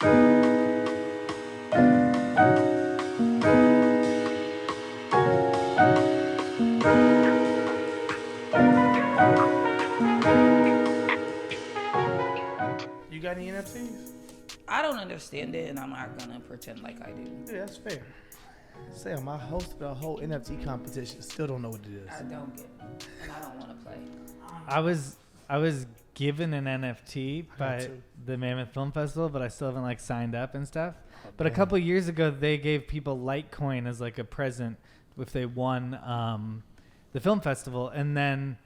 You got any NFTs? I don't understand it, and I'm not gonna pretend like I do. Yeah, that's fair. Sam, I hosted a whole NFT competition. Still don't know what it is. I don't get it, and I don't want to play. I was given an NFT by the Mammoth Film Festival, but I still haven't like signed up and stuff. But a couple years ago, they gave people Litecoin as like a present if they won the film festival, and then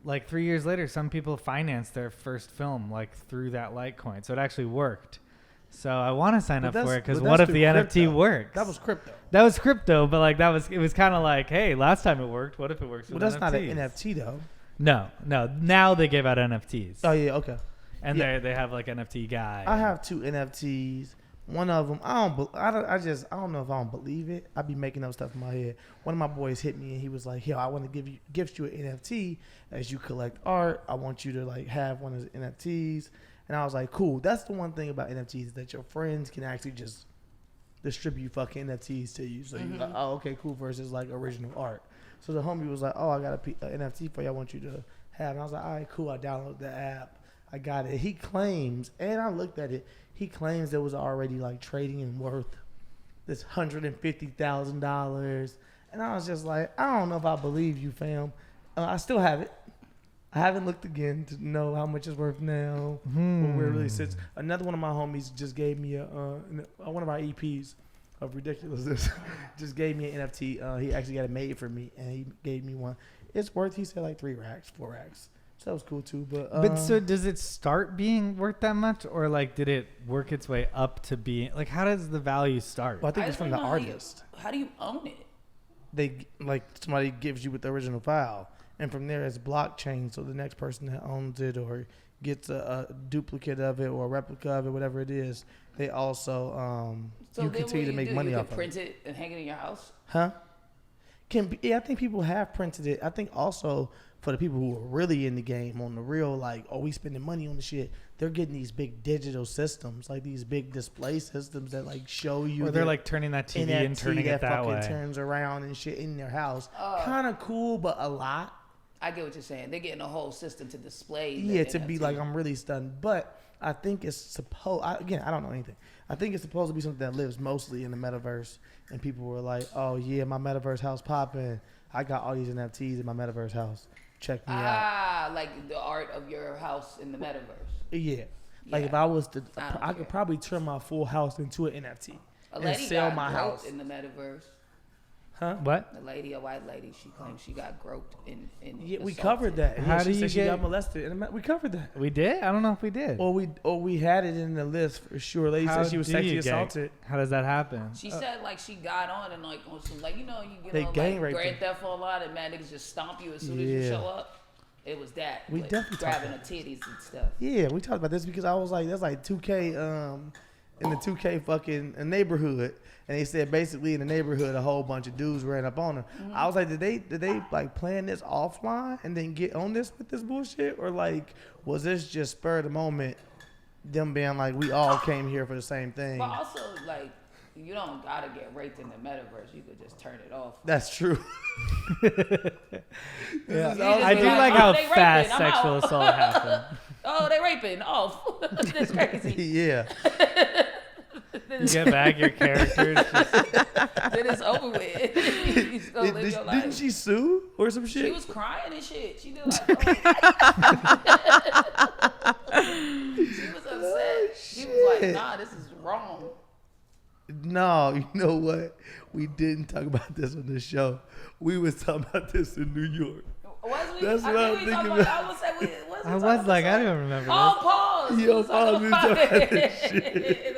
like 3 years later, some people financed their first film like through that Litecoin, so it actually worked. So I want to sign up for it because what if the NFT works? That was crypto. That was crypto, but like it was kind of like, hey, last time it worked. What if it works? Well, with that's NFTs? not an NFT though. No. Now they give out NFTs. Oh yeah, okay. And they have like NFT guy. I have 2 NFTs. One of them, I don't know if I don't believe it. I be making up stuff in my head. One of my boys hit me and he was like, "Yo, I want to gift you an NFT as you collect art. I want you to like have one of the NFTs." And I was like, "Cool." That's the one thing about NFTs is that your friends can actually just distribute fucking NFTs to you. So you're like, "Oh, okay, cool." Versus like original art. So the homie was like, "Oh, I got an NFT for you. I want you to have." And I was like, "All right, cool." I downloaded the app. I got it. He claims, and I looked at it. He claims it was already like trading and worth this $150,000, and I was just like, I don't know if I believe you, fam. I still have it. I haven't looked again to know how much it's worth now, or where it really sits. Another one of my homies just gave me one of our EPs of ridiculousness. Just gave me an NFT. He actually got it made for me, and he gave me one. It's worth, he said, like 3 racks, 4 racks. So that was cool too. But so does it start being worth that much, or like did it work its way up to being like, how does the value start? Well, I think it's from the artist. How do you own it? They like somebody gives you with the original file, and from there it's blockchain. So the next person that owns it or gets a duplicate of it or a replica of it, whatever it is, they also you continue to make money off of it. Print it and hang it in your house? Huh? I think people have printed it. I think also for the people who are really in the game on the real, like, oh, we spending money on the shit, they're getting these big digital systems, like these big display systems that like show you. Or they're like turning that TV NFT and turning it that way. Turns around and shit in their house. Kind of cool, but a lot. I get what you're saying. They're getting a whole system to display. Yeah, to be like, I'm really stunned. But I think it's supposed, again, I don't know anything. I think it's supposed to be something that lives mostly in the metaverse. And people were like, oh, yeah, my metaverse house popping. I got all these NFTs in my metaverse house. Check me out. Like the art of your house in the metaverse. Yeah. Like if I was to, I could probably turn my full house into an NFT and sell my house in the metaverse. Huh? What? A white lady, she claims she got groped in yeah, we covered that. How do you she got molested? We covered that. We did? I don't know if we did. Or we had it in the list for sure. Lady said she was sexually assaulted. How does that happen? She said like she got on and like on some, like, you know, you they get on gang like raped Grand Theft Auto and man niggas just stomp you as soon as you show up. It was that. We definitely grabbing the titties and stuff. Yeah, we talked about this because I was like, that's like 2K in the 2K fucking neighborhood, and they said basically in the neighborhood a whole bunch of dudes ran up on her. Mm-hmm. I was like, did they like plan this offline and then get on this with this bullshit, or like was this just spur of the moment, them being like we all came here for the same thing? But also like, you don't gotta get raped in the metaverse. You could just turn it off. That's true. Yeah. I do like how fast sexual assault happened. Oh, they raping off. That's crazy. Yeah. You get back your characters. Then it's over with. You just go live your life. Didn't she sue or some shit? She was crying and shit. She did like, she was upset. She was like, nah, this is wrong. No, you know what? We didn't talk about this on the show. We was talking about this in New York. Was we? That's what I'm thinking about. I was like, I don't remember. Oh, pause. Yo, pause. We talking about this shit.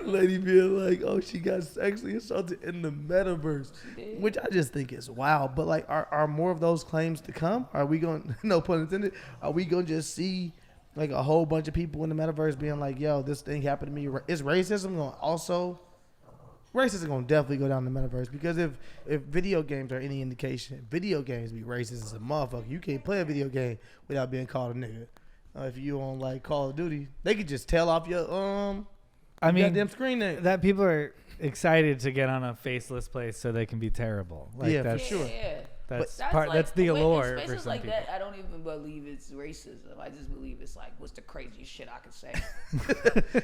Lady being like, oh, she got sexually assaulted in the metaverse, which I just think is wild. But like, are more of those claims to come? Are we going? No pun intended. Are we going to just see like a whole bunch of people in the metaverse being like, yo, this thing happened to me? Is racism going to also? Racism going to definitely go down the metaverse, because if video games are any indication, video games be racist as a motherfucker. You can't play a video game without being called a nigga. If you on like Call of Duty, they could just tell off your I mean, goddamn screen name. that people are excited to get on a faceless place so they can be terrible. Like Yeah, for that's, sure. Yeah. That's That's part. like, That's the when allure it's for spaces some like people. that, I don't even believe it's racism. I just believe it's like, what's the craziest shit I can say?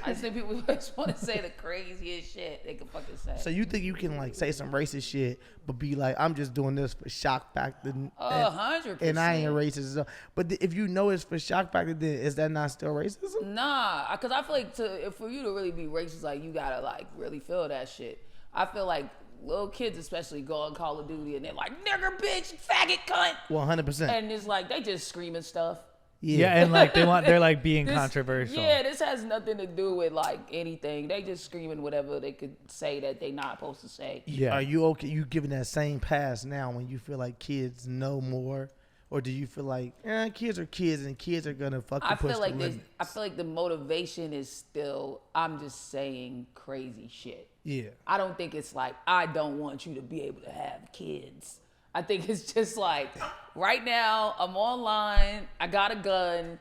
I just think people just want to say the craziest shit they can fucking say. So you think you can like say some racist shit, but be like, I'm just doing this for shock factor, 100%. and I ain't racist. So, but if you know it's for shock factor, then is that not still racism? Nah, because I feel like for you to really be racist, like you gotta like really feel that shit. I feel like little kids especially go on Call of Duty and they're like, nigger, bitch, faggot, cunt. 100%. And it's like, they just screaming stuff. Yeah, and like they're like being controversial. Yeah, this has nothing to do with like anything. They just screaming whatever they could say that they not supposed to say. Yeah. Are you okay? You giving that same pass now when you feel like kids know more, or do you feel like kids are kids and kids are gonna fucking push the limits? I feel like the motivation is still, I'm just saying crazy shit. Yeah. I don't think it's like, I don't want you to be able to have kids. I think it's just like, right now, I'm online, I got a gun,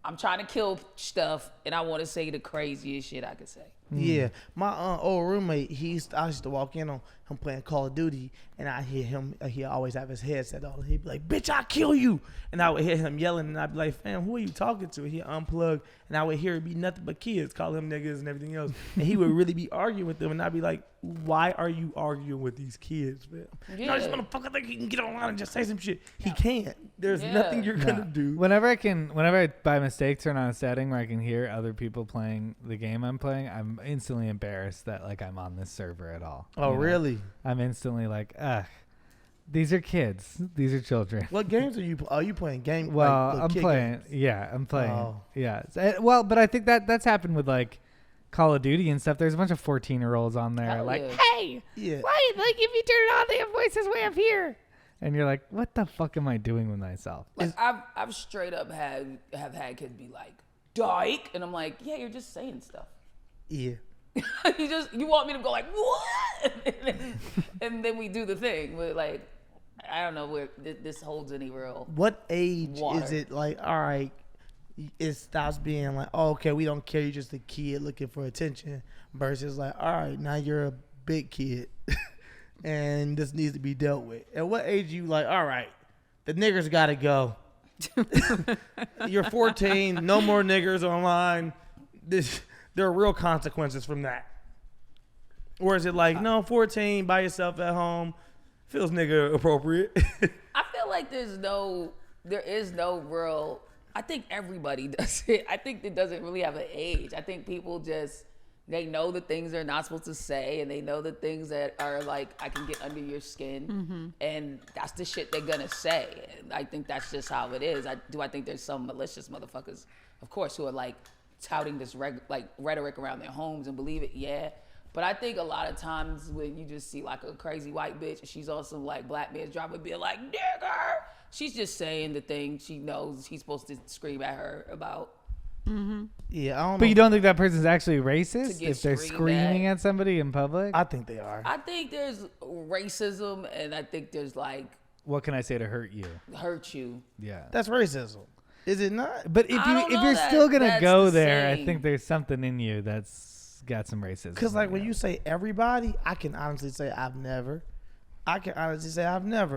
I'm trying to kill stuff, and I want to say the craziest shit I could say. Yeah, my old roommate, I used to walk in on him playing Call of Duty, and I hear him. He always have his headset on. He'd be like, "Bitch, I'll kill you!" And I would hear him yelling, and I'd be like, "Fam, who are you talking to?" He unplugged, and I would hear it be nothing but kids, call him niggas and everything else. And he would really be arguing with them, and I'd be like, "Why are you arguing with these kids, man? Yeah. No, this motherfucker think he can get online and just say some shit. He can't. There's nothing you're gonna do." Whenever I by mistake turn on a setting where I can hear other people playing the game I'm playing, I'm instantly embarrassed that like I'm on this server at all. Oh, really? I'm instantly like, ugh, these are kids. These are children. What games are you? Are you playing game? Well, like, I'm kid playing. games? Yeah, I'm playing. Oh. Yeah. Well, but I think that's happened with like Call of Duty and stuff. There's a bunch of 14-year-olds on there. Hell like, yeah. hey, Yeah. why? Like, if you turn it on, they have voices way up here. And you're like, what the fuck am I doing with myself? Like, I've straight up have had kids be like, dyke, and I'm like, yeah, you're just saying stuff. Yeah. you want me to go like, what? and then we do the thing. We're like, I don't know where this holds any real. What age water. is it like, all right, it stops being like, oh, okay, we don't care, you're just a kid looking for attention, versus like, all right, now you're a big kid and this needs to be dealt with. At what age you like, all right, the niggers gotta go. You're 14, no more niggers online. There are real consequences from that. Or is it like, no, 14 by yourself at home feels nigga appropriate? I feel like there is no real. I think everybody does it. I think it doesn't really have an age. I think people they know the things they're not supposed to say, and they know the things that are like, I can get under your skin, and that's the shit they're gonna say. And I think that's just how it is. I think there's some malicious motherfuckers, of course, who are like touting this rhetoric around their homes and believe it. Yeah. But I think a lot of times when you just see like a crazy white bitch and she's on some like black man's drama being like, nigger, she's just saying the thing she knows he's supposed to scream at her about. Yeah, I don't know. But you don't think that person's actually racist get if they're screaming at somebody in public? I think they are. I think there's racism, and I think there's like What can I say to hurt you? hurt you. Yeah. That's racism. Is it not? But if I don't know you're that still gonna that's go the there, I same. think there's something in you that's got some racism. Because like when in you it. say everybody, I can honestly say I've never.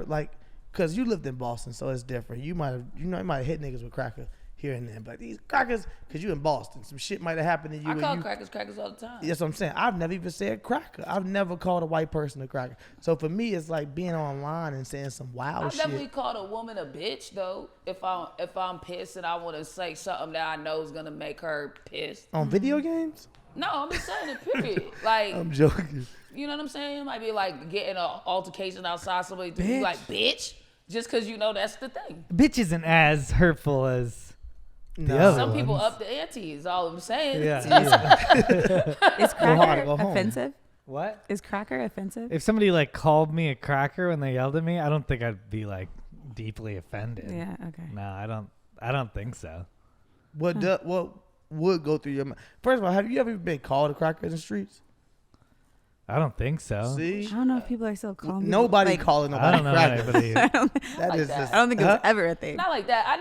Like, because you lived in Boston, so it's different. You might have hit niggas with cracker here and there, but these crackers, because you in Boston, some shit might have happened to you. I call crackers all the time. That's what I'm saying. I've never even said cracker. I've never called a white person a cracker. So for me, it's like being online and saying some wild I've shit. definitely called a woman a bitch though. If I'm pissed and I want to say something that I know is gonna make her pissed. On video games? No, I'm just saying it. Period. Like, I'm joking. you know what I'm saying? It might be like getting an altercation outside. Somebody to be Bitch. like, bitch, just because you know that's the thing. bitch isn't as hurtful as No. other Some people ones. up the ante is all I'm saying. Yeah. Is hard, cracker go home. offensive? What? Is cracker offensive? If somebody like called me a cracker when they yelled at me, I don't think I'd be like deeply offended. Yeah. Okay. No, I don't think so. What would go through your mind? First of all, have you ever been called a cracker in the streets? I don't think so. See, I don't know if people are still calling. nobody like, calling I nobody don't know crackers. anybody. That Like is that. just. I don't think it was ever a thing. Not like that. I've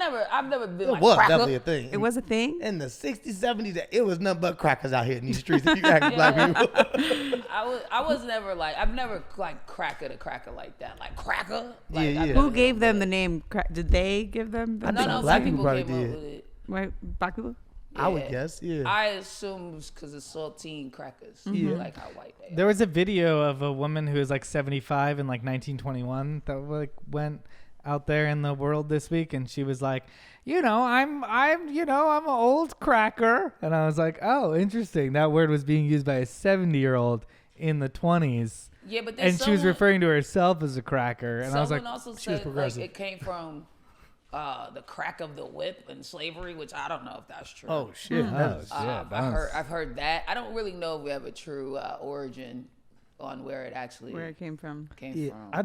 never been It like was cracker. definitely a thing. It was a thing. In the 60s, 70s, it was nothing but crackers out here in these streets. If you ask black people. I was never like, I've never like cracker to cracker like that. Like cracker? Like, Yeah, I've yeah. never Who gave done them the that. name? Did they give them? The I No, think no, black some people people probably came up did. with it. White black people. I would Yeah. guess, yeah. I assume because it's saltine crackers. Yeah. Like how white they are. There was a video of a woman who was like 75 in like 1921 that like went out there in the world this week, and she was like, I'm an old cracker, and I was like, oh, interesting. That word was being used by a 70-year-old in the 20s, Yeah, but then and she was referring to herself as a cracker, and I was like, someone also she was said like progressive. it came from the crack of the whip and slavery, which I don't know if that's true. Oh, shit. that is- I've heard that. I don't really know if we have a true origin on where it actually Where it came from. came Yeah, from. I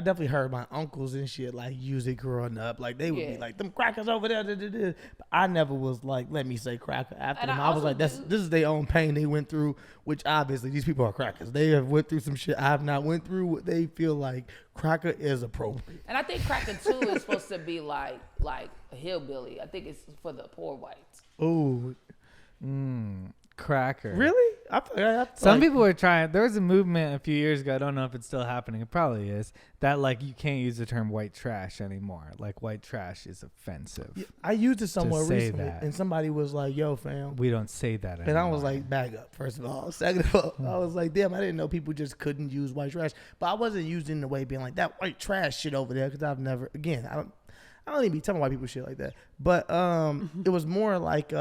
definitely heard my uncles and shit like use it growing up. Like they would be Yeah. like them crackers over there. Da, da, da. But I never was like, let me say cracker after And them. I I was also like, this is their own pain they went through. Which obviously these people are crackers. They have went through some shit I have not went through. What they feel like cracker is appropriate. And I think cracker too is supposed to be like a hillbilly. I think it's for the poor whites. Oh, cracker. really? I Some people were trying. There was a movement a few years ago. I don't know if it's still happening. It probably is. That like you can't use the term white trash anymore. Like white trash is offensive. I used it somewhere say recently, that. and somebody was like, "Yo, fam." We don't say that anymore. And I was like, back up, first of all. Second of all, I was like, damn, I didn't know people just couldn't use white trash. But I wasn't using the way being like, that white trash shit over there, because I've never, again, I don't even be telling white people shit like that. But it was more like,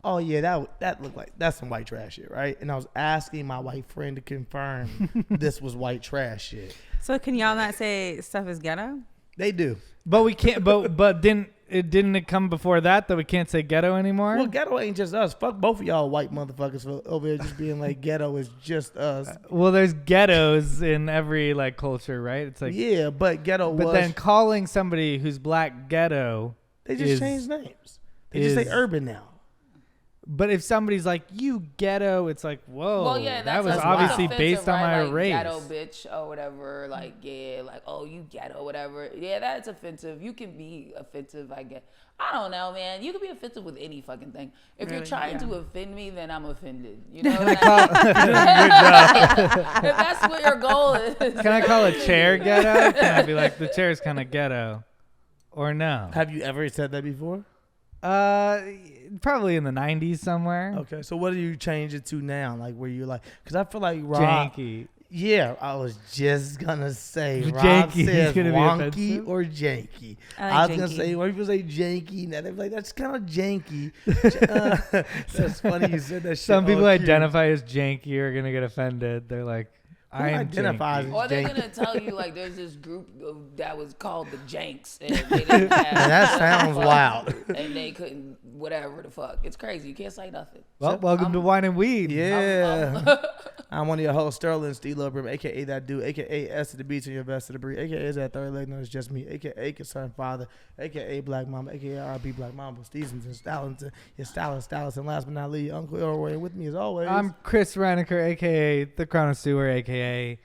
oh, yeah, that looked like, that's some white trash shit, right? And I was asking my white friend to confirm this was white trash shit. So can y'all not say stuff is ghetto? They do. but we can't. But didn't it come before that we can't say ghetto anymore? Well, ghetto ain't just us. Fuck both of y'all white motherfuckers for over here just being like, ghetto is just us. Well, there's ghettos in every like culture, right? It's like Yeah, but ghetto But was. then calling somebody who's black ghetto, They just is- changed names. They just say is- urban now. but if somebody's like you ghetto, it's like whoa. Well, yeah, that that's was that's obviously offensive, based on right? my like, race. Ghetto bitch or whatever. Like like oh you ghetto whatever. Yeah, that's offensive. You can be offensive, I guess. I don't know, man. You can be offensive with any fucking thing. If you're Really? trying Yeah. to offend me, then I'm offended. You know what I mean? If that's what your goal is. Can I call a chair ghetto? Can I be like the chair's kind of ghetto, or no? Have you ever said that before? Probably in the 90s somewhere. Okay, so what do you change it to now? Like where you're like, because I feel like Rob. Janky. Yeah, I was just gonna say Rob Janky is says gonna be wonky offensive. or janky. I like I was gonna janky. say when people say janky, now they're like that's kind of janky. That's funny you said that. Shit Some people on cue. identify as janky are gonna get offended. They're like, Who I'm identifies janky. as Or they're janky? gonna tell you like there's this group that was called the Janks and they didn't have And that sounds wild. and they couldn't whatever the fuck. It's crazy. You can't say nothing. Well, welcome to Wine and Weed. Yeah. I'm one of your hosts, Sterling Steelo Brim, a.k.a. That Dude, a.k.a. S to the B to your best to the breed, a.k.a. is that third leg known as just me, a.k.a. concerned father, a.k.a. Black Mama, a.k.a. RB Black Mama, Stevens and Stallington, your stylist, and last but not least, Uncle Elroy. And with me as always. I'm Chris Reinacher, a.k.a. The Crown of Sewer, a.k.a.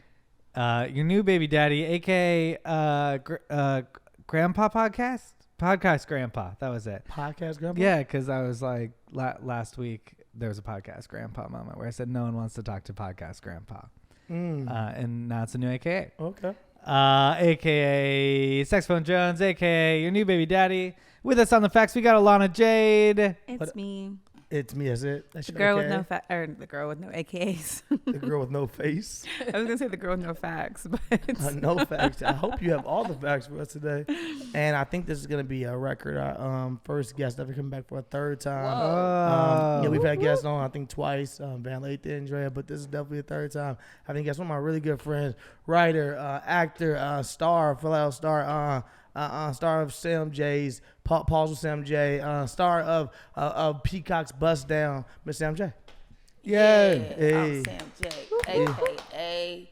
Your new baby daddy, a.k.a. Grandpa Podcast? Podcast Grandpa. That was it. Podcast Grandpa? Yeah, because I was like, last week, there was a Podcast Grandpa moment where I said no one wants to talk to Podcast Grandpa. And now it's a new a.k.a. Okay. A.k.a. Saxophone Jones, a.k.a. Your new baby daddy. With us on the facts, we got Alaha Jade. It's me. It's me, is it? That's The your girl with AKA? no or the girl with no AKAs. The girl with no face. I was gonna say the girl with no facts, but No facts. I hope you have all the facts for us today. And I think this is going to be a record. Our first guest ever coming back for a third time. Yeah, we've had guests on, I think, twice. Van Lathan, Andrea, but this is definitely a third time. I think that's one of my really good friends, writer, actor, star, fellow star, star of Sam J's, Paul's with Sam J, star of Peacock's Bust Down, Miss Sam J. Yeah. Hey. I'm Sam J, a.k.a.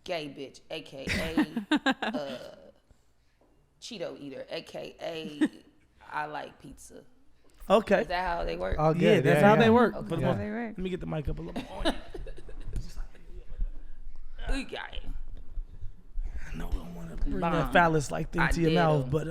Gay bitch, a.k.a. Cheeto eater, a.k.a. I like pizza. Okay. Is that how they work? All Yeah, good. that's how they work. Okay. For the Yeah. most- they work. Let me get the mic up a little more. I know we don't want to bring Bomb. that phallus-like thing to your mouth, but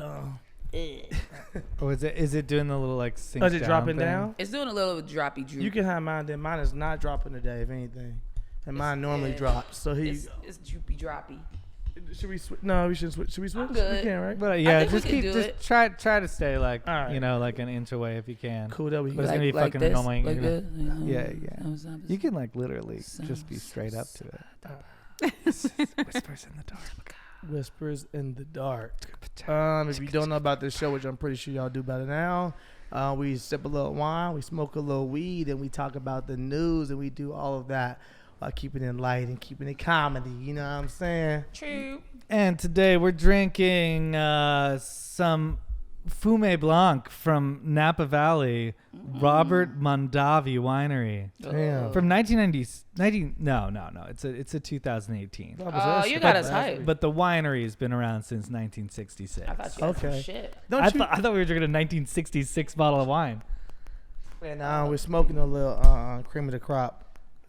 Or is it doing the little like sink is it down dropping thing? down? It's doing a little droppy droop. You can have mine. Then mine is not dropping today, if anything, and mine normally drops. So here you go. It's droopy droppy. Should we switch? No, we shouldn't switch. Should we switch? I'm good. We can, right? But yeah, think we just can keep do just it. try to stay like All right. like an inch away if you can. Cool. That we But it's go. gonna be fucking this, annoying. Like you know? this, Yeah, yeah. You can like literally just be straight up to it. Whispers in the dark. Whispers in the dark. If you don't know about this show, which I'm pretty sure y'all do better now, we sip a little wine, we smoke a little weed, and we talk about the news, and we do all of that while keeping it light and keeping it comedy. You know what I'm saying? True. And today we're drinking some Fume Blanc from Napa Valley, Robert Mondavi Winery. Damn. From 1990. No. It's a 2018. Oh, you got us hyped. But the winery has been around since 1966. I thought you had some Okay. shit. I thought we were drinking a 1966 bottle of wine. And we're smoking a little cream of the crop.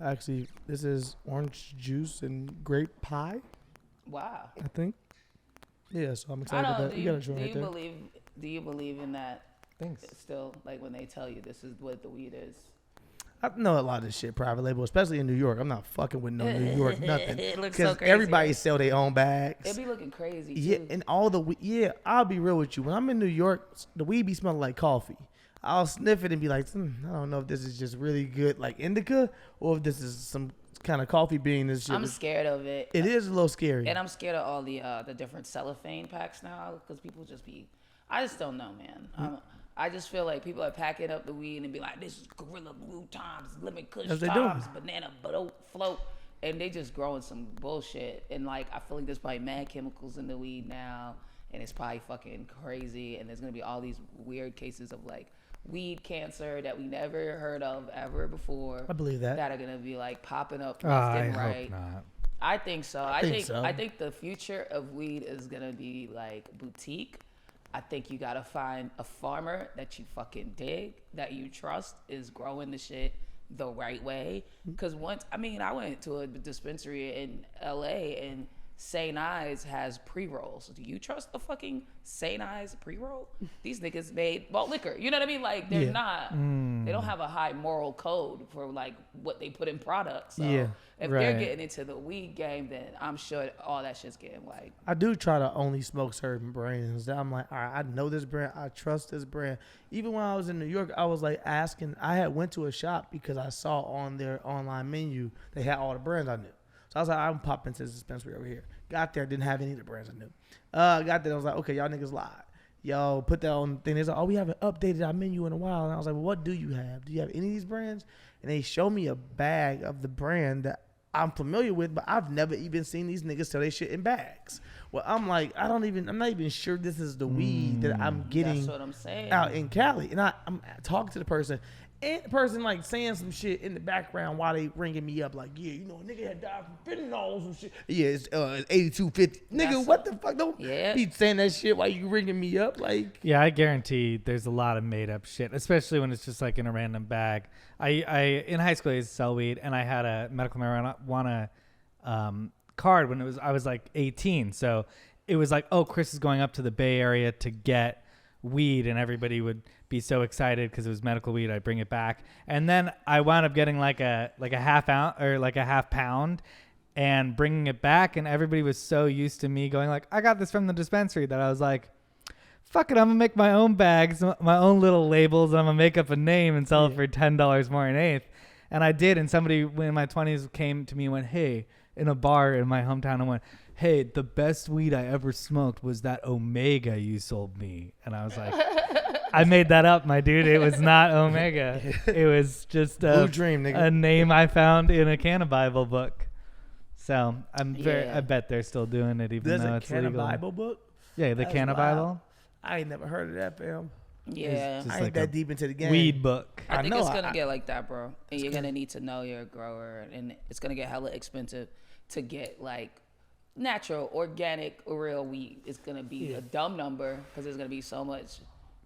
Actually, this is orange juice and grape pie, Wow. I think. Yeah, so I'm I excited about don't. that. Do You got you, a joint do right you there. believe? Do you believe in that? Thanks. Still, like when they tell you this is what the weed is. I know a lot of this shit private label, especially in New York. I'm not fucking with no New York nothing. It looks so Because crazy. everybody sell their own bags. It be looking crazy too. Yeah, and all the I'll be real with you. When I'm in New York, the weed be smelling like coffee. I'll sniff it and be like, I don't know if this is just really good, like indica, or if this is some kind of coffee bean. This shit. I'm scared of it. It is a little scary. And I'm scared of all the different cellophane packs now because people just be. I just don't know, man. I just feel like people are packing up the weed and be like, this is Gorilla Glue times, Lemon Kush Yes, they times, do. banana float, and they just growing some bullshit. And like, I feel like there's probably mad chemicals in the weed now, and it's probably fucking crazy. And there's gonna be all these weird cases of like weed cancer that we never heard of ever before. I believe that. That are gonna be like popping up left I and hope right. not. I think so. so. I think the future of weed is gonna be like boutique. I think you gotta find a farmer that you fucking dig, that you trust is growing the shit the right way. Cause I went to a dispensary in LA and St. Ives has pre-rolls. Do you trust a fucking St. Ives pre-roll? These niggas made malt liquor. You know what I mean? Like they're not. They don't have a high moral code for like what they put in products. So Yeah, if right. they're getting into the weed game, then I'm sure all that shit's getting like. I do try to only smoke certain brands. I'm like, all right, I know this brand. I trust this brand. Even when I was in New York, I was like asking. I went to a shop because I saw on their online menu they had all the brands I knew. So I was like, I'm popping into this dispensary over here. Got there, didn't have any of the brands I knew. Got there, I was like, okay, y'all niggas lied. Yo, put that on the thing. They said, oh, we haven't updated our menu in a while. And I was like, well, what do you have? Do you have any of these brands? And they showed me a bag of the brand that I'm familiar with, but I've never even seen these niggas sell their shit in bags. Well, I'm like, I'm not even sure this is the weed that I'm getting That's what I'm saying. out in Cali. And I'm talking to the person. And the person like saying some shit in the background while they ringing me up like, yeah, you know, a nigga had died from fentanyl or some shit. Yeah, it's 8250. Nigga, what the fuck? Don't be saying that shit while you ringing me up. Like, Yeah, I guarantee there's a lot of made up shit, especially when it's just like in a random bag. I in high school I used to sell weed, and I had a medical marijuana card when I was like 18. So it was like, oh, Chris is going up to the Bay Area to get weed, and everybody would be so excited because it was medical weed. I'd bring it back, and then I wound up getting like a half ounce or like a half pound and bringing it back, and everybody was so used to me going like, I got this from the dispensary, that I was like, fuck it, I'm gonna make my own bags, my own little labels, and I'm gonna make up a name and sell it for $10 more an eighth. And I did, and somebody in my 20s came to me and went, hey, in a bar in my hometown, and went, hey, the best weed I ever smoked was that Omega you sold me. And I was like, I made that up, my dude. It was not Omega. It was just Blue Dream, nigga. a name I found in a Canna Bible book. So I bet they're still doing it, even there's though a it's Canna legal. Bible book? Yeah, the That's Canna wild. Bible. I ain't never heard of that, fam. Yeah. Just I ain't like that a deep into the game. weed book. I think know, it's gonna get like that, bro. And you're gonna need to know you're a grower, and it's gonna get hella expensive to get like natural, organic, real weed. It's gonna be a dumb number because there's gonna be so much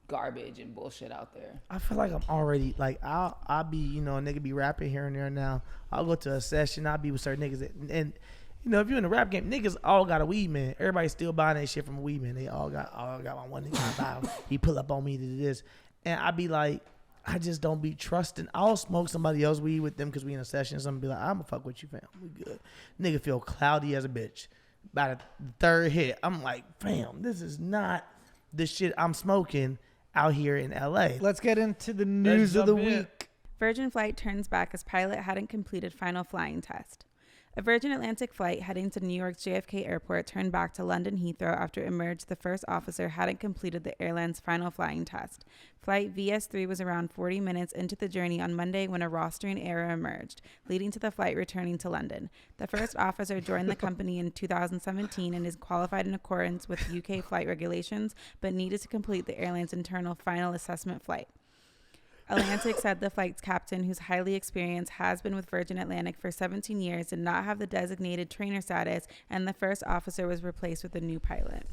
garbage and bullshit out there. I feel like I'm already like I'll be, you know, a nigga be rapping here and there now. I'll go to a session, I'll be with certain niggas and You know, if you're in the rap game, niggas all got a weed man. Everybody still buying that shit from a weed man. They all got my one nigga. He pull up on me to do this. And I be like, I just don't be trusting. I'll smoke somebody else weed with them because we in a session. Something be like, I'm gonna fuck with you, fam. We good. Nigga feel cloudy as a bitch. By the third hit, I'm like, fam, this is not the shit I'm smoking out here in LA. Let's get into the news of the week. Virgin flight turns back as pilot hadn't completed final flying test. A Virgin Atlantic flight heading to New York's JFK airport turned back to London Heathrow after it emerged the first officer hadn't completed the airline's final flying test. Flight VS3 was around 40 minutes into the journey on Monday when a rostering error emerged, leading to the flight returning to London. The first officer joined the company in 2017 and is qualified in accordance with UK flight regulations, but needed to complete the airline's internal final assessment flight. Atlantic said the flight's captain, who's highly experienced, has been with Virgin Atlantic for 17 years, did not have the designated trainer status, and the first officer was replaced with a new pilot.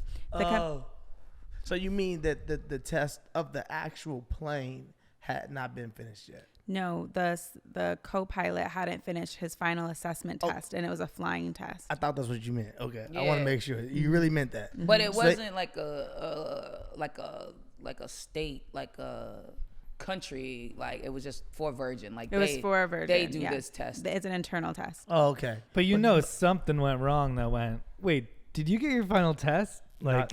So you mean that the test of the actual plane had not been finished yet? No, the co-pilot hadn't finished his final assessment test, and it was a flying test. I thought that's what you meant. Okay, Yeah. I want to make sure you really meant that. But it wasn't like a state, like a country, like it was just for Virgin. Like It was for Virgin. They do yeah. this test. It's an internal test. Oh, okay. But something went wrong wait, did you get your final test? Like,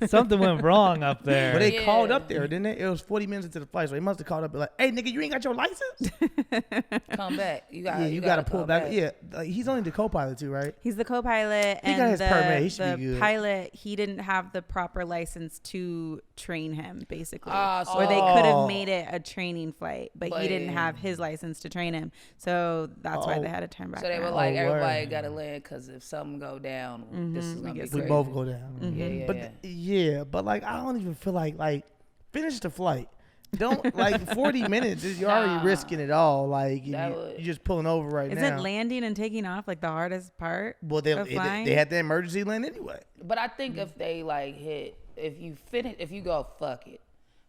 something went wrong up there. But they called up there, didn't they? It was 40 minutes into the flight, so they must have called up and like, hey, nigga, you ain't got your license? Come back. You got to pull back. Yeah, he's only the co-pilot too, right? He's the co-pilot, He and got his permit. He should be the good. pilot, he didn't have the proper license to train him, basically. So- or they could have made it a training flight, but he didn't But- have his license to train him. So that's why they had to turn back So they were around. like, everybody word. got to land because if something go down, this is gonna be get crazy. We both go down. Yeah, But yeah, but like I don't even feel like finish the flight. Don't like 40 minutes. You're already risking it all. Like you're just pulling over right now. Isn't landing and taking off like the hardest part? Well, of flying? they had the emergency land anyway. But I think if they like if you go fuck it,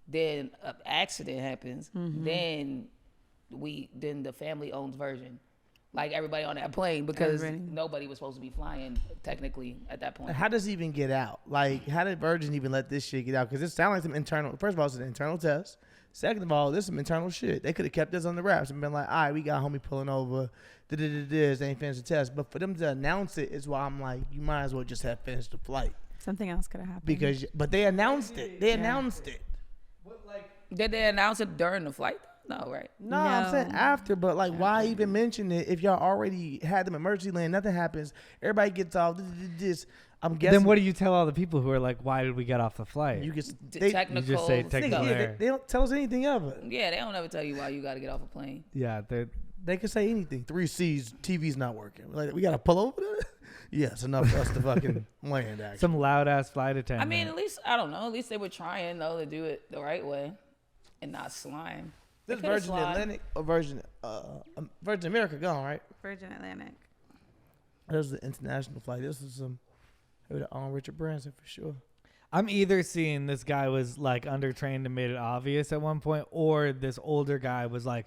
then an accident happens, then the family owns Virgin. Like everybody on that plane because nobody was supposed to be flying technically at that point. How does it even get out? Like, how did Virgin even let this shit get out? Because it sounds like some internal. First of all, it's an internal test. Second of all, this is some internal shit. They could have kept this on the wraps and been like, all right, we got homie pulling over. This ain't finished the test. But for them to announce it is why I'm like, you might as well just have finished the flight. Something else could have happened. But they announced it. They announced it. Did they announce it during the flight? No, right? No, I'm saying after, but like, why even mention it if y'all already had them emergency land? Nothing happens. Everybody gets off. This. I'm guessing. Then what do you tell all the people who are like, why did we get off the flight? You Technical. You just say stuff. technical error. they don't tell us anything of it. Yeah, they don't ever tell you why you got to get off a plane. Yeah, They can say anything. 3 C's, TV's not working. Like, we got to pull over there? Yes, enough for us to fucking land, actually. some loud ass flight attendant. I mean, at least I don't know. At least they were trying though to do it the right way and not slime. This Virgin Atlantic or Virgin America gone, right? Virgin Atlantic. This was the international flight. This was on Richard Branson for sure. I'm either seeing this guy was like undertrained and made it obvious at one point, or this older guy was like,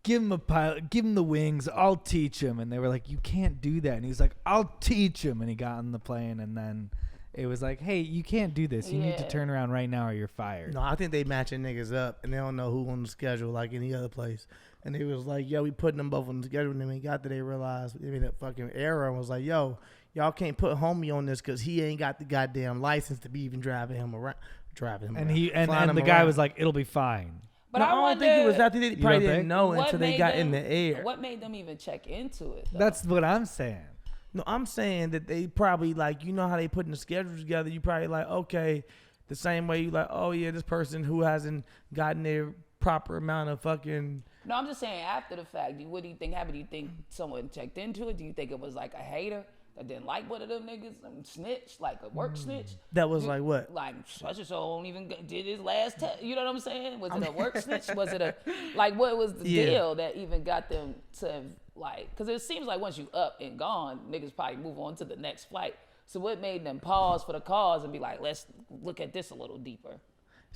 give him a pilot, give him the wings, I'll teach him. And they were like, you can't do that. And he was like, I'll teach him. And he got on the plane, and then it was like, hey, you can't do this. You need to turn around right now or you're fired. No, I think they matching niggas up, and they don't know who on the schedule like any other place. And they was like, yo, we putting them both on the schedule. And then when they got there, they realized they made a fucking error and was like, yo, y'all can't put homie on this because he ain't got the goddamn license to be even driving him around. And the guy was like, it'll be fine. But no, I don't think it was that. They probably didn't know what until they made got them- in the air. What made them even check into it? Though? That's what I'm saying. No, I'm saying that they probably like, you know how they putting the schedule together. You probably like, okay, the same way you like, oh yeah, this person who hasn't gotten their proper amount of fucking. No, I'm just saying after the fact. What do you think happened? Do you think someone checked into it? Do you think it was like a hater that didn't like one of them niggas, snitch, like a work snitch? That was like what? Like such and so don't even did his last test. You know what I'm saying? Was it a work snitch? Was it a like what was the deal that even got them to like? Because it seems like once you up and gone, niggas probably move on to the next flight. So what made them pause for the cause and be like, let's look at this a little deeper?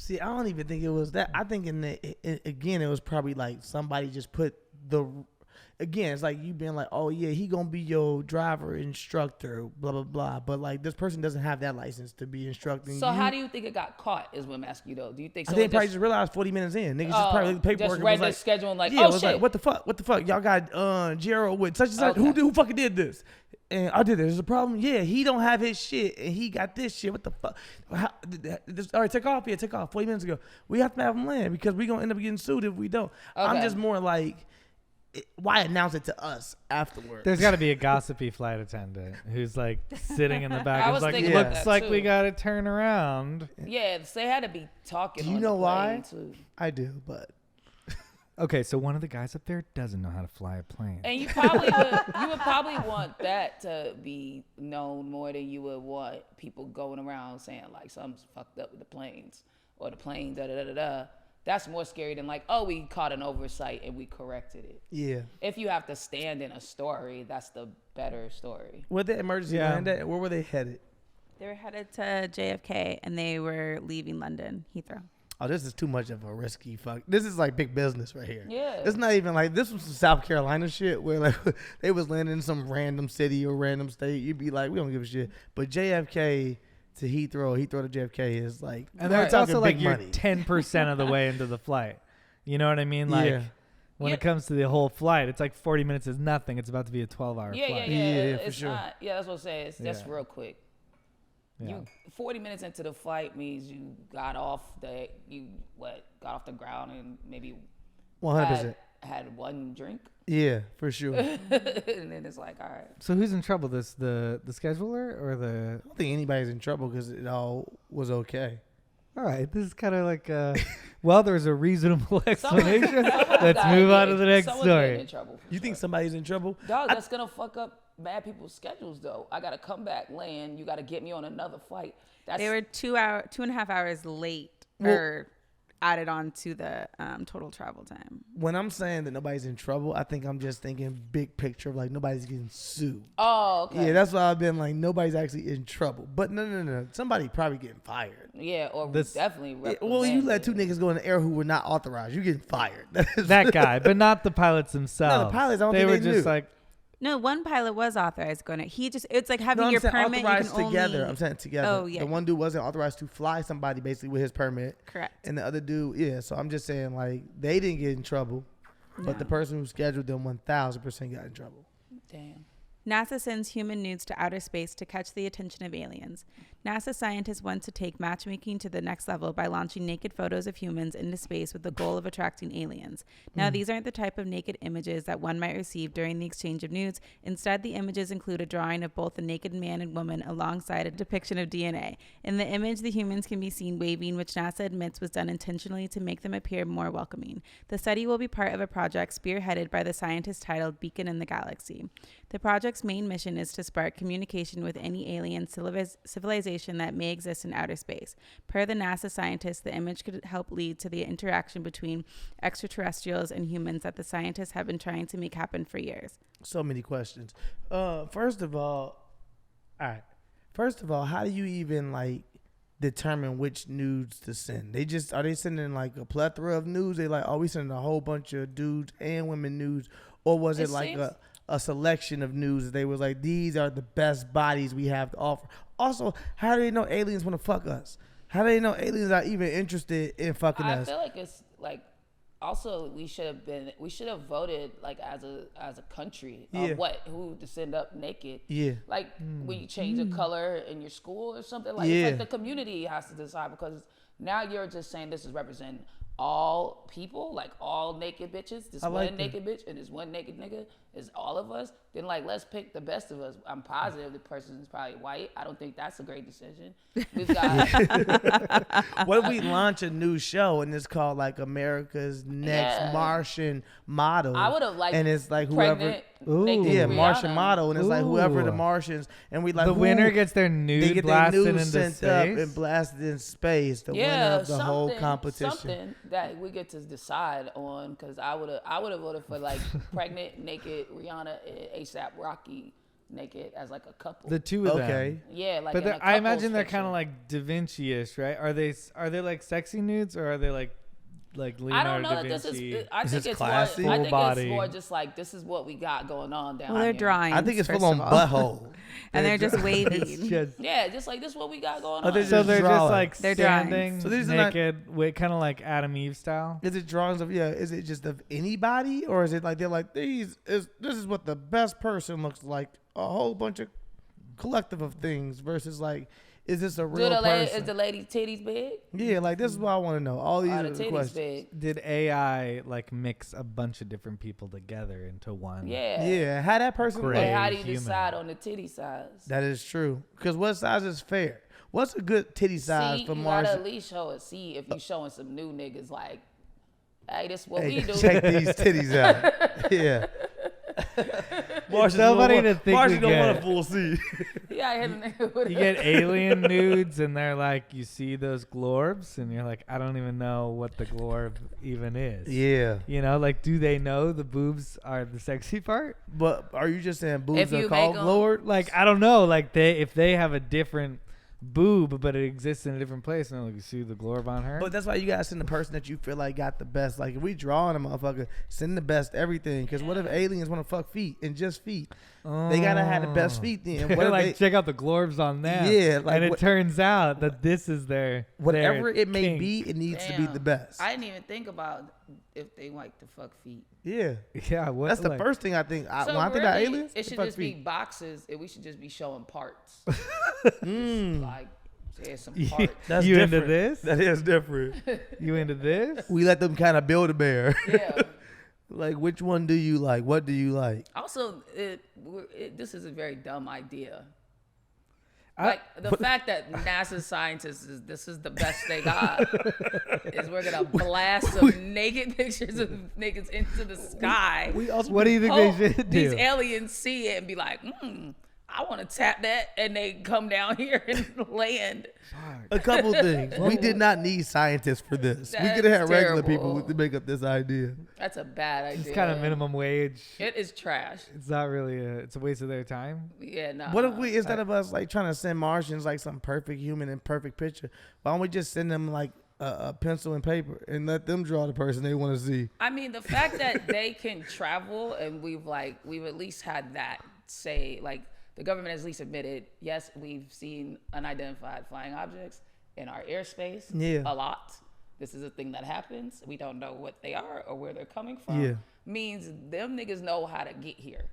See, I don't even think it was that. I think again, it was probably like somebody just put the. again, it's like you being like, oh yeah, he gonna be your driver instructor, blah blah blah. But like this person doesn't have that license to be instructing. So how do you think it got caught? Is what I'm asking you though. Do you think? I think probably just realized 40 minutes in, niggas just probably looked at the paperwork. Just read and the was schedule and like, yeah, oh it was shit, like, what the fuck, y'all got Gerald with such and such. Okay. Who fucking did this? And I did this. There's a problem. Yeah, he don't have his shit, and he got this shit. What the fuck? All right, take off. Yeah, take off. 40 minutes ago, we have to have him land because we gonna end up getting sued if we don't. I'm Okay. just more like, why announce it to us afterwards? There's got to be a gossipy flight attendant who's like sitting in the back. I and was like, thinking looks about that, like too. we got to turn around. yeah, they had to be talking. Do you on know the why? plane, too. I do, but Okay, so one of the guys up there doesn't know how to fly a plane. And you would probably want that to be known more than you would want people going around saying like something's fucked up with the planes or the plane da da da da da. That's more scary than like, oh, we caught an oversight and we corrected it. yeah. If you have to stand in a story, that's the better story. Where the emergency land at? Where were they headed? They were headed to JFK and they were leaving London, Heathrow. Oh, this is too much of a risky fuck. This is like big business right here. Yeah. It's not even like, this was some South Carolina shit where like they was landing in some random city or random state. You'd be like, we don't give a shit. But JFK to Heathrow to JFK is like, And we're that's talking also like big you're money. 10% of the way into the flight. You know what I mean? Like Yeah. when Yeah. it comes to the whole flight, it's like 40 minutes is nothing. It's about to be a 12-hour Yeah, flight. yeah. for It's sure. not, yeah, that's what I'm saying. It's just Yeah. real quick. Yeah. You 40 minutes into the flight means you got off the ground and maybe 100%. had one drink. Yeah, for sure. I And then it's like, all right. So who's in trouble? The scheduler or the? don't think anybody's in trouble because it all was okay. All right, this is kind of like well, there's a reasonable Someone- explanation. someone Let's gotta move get on to the next someone's getting story. in trouble for You think sure. somebody's in trouble? Dog, that's gonna fuck up mad people's schedules though. I gotta come back, land. You gotta get me on another flight. That's They were 2.5 hours late Well- or added on to the total travel time. When I'm saying that nobody's in trouble, I think I'm just thinking big picture of like nobody's getting sued. oh okay. Yeah, that's why I've been like, nobody's actually in trouble. But no. Somebody probably getting fired. Yeah, or This- definitely. Well, you let two reprimanded. niggas go in the air who were not authorized. You getting fired. That guy, but not the pilots themselves. pilots, I don't they think were they just knew. like, No, one pilot was authorized going. It's like having No, I'm your saying permit. You can authorized together. only I'm saying together. Oh, yeah. The one dude wasn't authorized to fly somebody basically with his permit. correct. And the other dude, yeah. So I'm just saying like they didn't get in trouble, but the No. person who scheduled them 1,000% got in trouble. Damn. NASA sends human nudes to outer space to catch the attention of aliens. NASA scientists want to take matchmaking to the next level by launching naked photos of humans into space with the goal of attracting aliens. Now, these aren't the type of naked images that one might receive during the exchange of nudes. Instead, the images include a drawing of both a naked man and woman alongside a depiction of DNA. In the image, the humans can be seen waving, which NASA admits was done intentionally to make them appear more welcoming. The study will be part of a project spearheaded by the scientist titled Beacon in the Galaxy. The project's main mission is to spark communication with any alien civilization that may exist in outer space. Per the NASA scientists, the image could help lead to the interaction between extraterrestrials and humans that the scientists have been trying to make happen for years. So many questions. First of all, how do you even like determine which nudes to send? Are they sending like a plethora of nudes? They like, are we sending a whole bunch of dudes and women nudes, or was it like seems- a selection of nudes that they was like, these are the best bodies we have to offer? Also, how do they know aliens want to fuck us? How do they know aliens are even interested in fucking I us? feel like it's like also we should have voted like as a country Yeah. who to send up naked. Yeah. Like when you change a color in your school or something, like Yeah. it's like the community has to decide, because now you're just saying this is representing all people, like all naked bitches. This I like one that. naked bitch and this one naked nigga is all of us. Then like let's pick the best of us. I'm positive the person is probably white. I don't think that's a great decision. We've got What if we launch a new show and it's called like America's Next Yeah. Martian Model? I would have liked and it's like whoever. pregnant Ooh. naked Yeah, Rihanna. Martian Model, and it's like whoever the Ooh. Martians, and we like the who- winner gets their they nude get their blasted news into sent space. up and blasted in space. The winner of the whole competition. Something that we get to decide on, because I would have voted for like pregnant naked Rihanna and ASAP Rocky naked as like a couple. The two of them. Okay, Yeah, like But in a I couples imagine they're fiction. kind of like Da Vinci-ish, right? Are they like sexy nudes or are they like like I Leonardo don't know da that this Vinci. is. I Is think this it's more. classy? I Full think body. it's more just like this is what we got going on down Well, they're here. drawings. I think it's first full on of all. butthole. And they're just It's waving. just, Yeah, just like this is what we got going Oh, on. they're so just they're drawings. just like They're drawings. standing So these are not- naked, with kind of like Adam Eve style. Is it drawings of Is it just of anybody, or is it like they're like this is what the best person looks like? A whole bunch of collective of things versus like, is this a real person? Is the lady's titties big? Yeah, like this is what I want to know. All these Are are the the titties questions. big? Did AI like mix a bunch of different people together into one? Yeah. Yeah, how that person Great. look. But how do you Human. decide on the titty size? That is true. Because what size is fair? What's a good titty size See, for you gotta Martian? at least show it. See if you showing some new niggas like, hey, this is what Hey, we do. check these titties out. Yeah. Martian so funny don't to want- think Martian we don't want a get- full C. Yeah, I hit a nigga with You a- get alien nudes, and they're like, you see those glorbs, and you're like, I don't even know what the glorb even is. Yeah. You know, like, do they know the boobs are the sexy part? But are you just saying boobs If are you called make 'em- Lord? Like, I don't know. Like, if they have a different boob, but it exists in a different place, and like, you see the glorb on her. But that's why you gotta send the person that you feel like got the best. Like if we draw on a motherfucker, send the best everything. Because what if aliens want to fuck feet and just feet? They gotta have the best feet then. What They're if like, they, check out the glorbs on them. Yeah, like and it what- turns out that this is their whatever their it may kink. be, it needs to be Damn. the best. I didn't even think about if they like to fuck feet. Yeah, Yeah, what, that's the like, first thing I think. So When I think about really, aliens, it should fuck just be feet. boxes, and we should just be showing parts. Mm, Like, there's some parts. that's you different. into this? That is different. You into this? We let them kind of build a bear. Yeah. Like which one do you like? What do you like? Also, this is a very dumb idea. I- Like the fact that NASA scientists this is the best they got is we're gonna blast some naked pictures of niggas into the sky. We also What do you think Hope they should do? these aliens see it and be like, I want to tap that, and they come down here and land. a couple things. We did not need scientists for this. We could have had That's regular terrible. people to make up this idea. That's a bad idea. It's kind of minimum wage. It is trash. It's not really it's a waste of their time. Yeah, no. What if we, instead of us like trying to send Martians like some perfect human and perfect picture, why don't we just send them like a pencil and paper and let them draw the person they want to see? I mean, the fact that they can travel and we've at least had that say, like, the government has at least admitted, yes, we've seen unidentified flying objects in our airspace a lot. This is a thing that happens. We don't know what they are or where they're coming from. Yeah. Means them niggas know how to get here.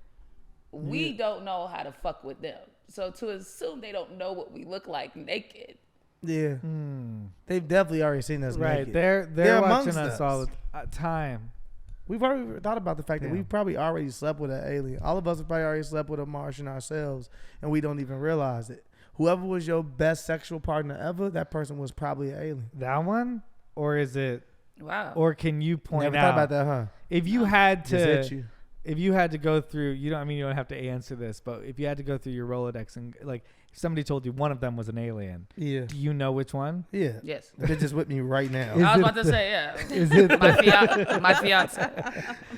We don't know how to fuck with them. So to assume they don't know what we look like naked. Yeah, they've definitely already seen us. Right. naked. They're They're watching amongst us all the time. We've already thought about the fact that Damn. we probably already slept with an alien. All of us have probably already slept with a Martian ourselves, and we don't even realize it. Whoever was your best sexual partner ever, that person was probably an alien. That one? Or is it Wow. or can you point Never out thought about that, huh? if you had Just hit to you. if you had to go through you don't have to answer this, but if you had to go through your Rolodex and like if somebody told you one of them was an alien, Yeah, do you know which one? yeah. Yes. The bitch is with me right now. Is I was it about to the- say, yeah. Is it My fiance.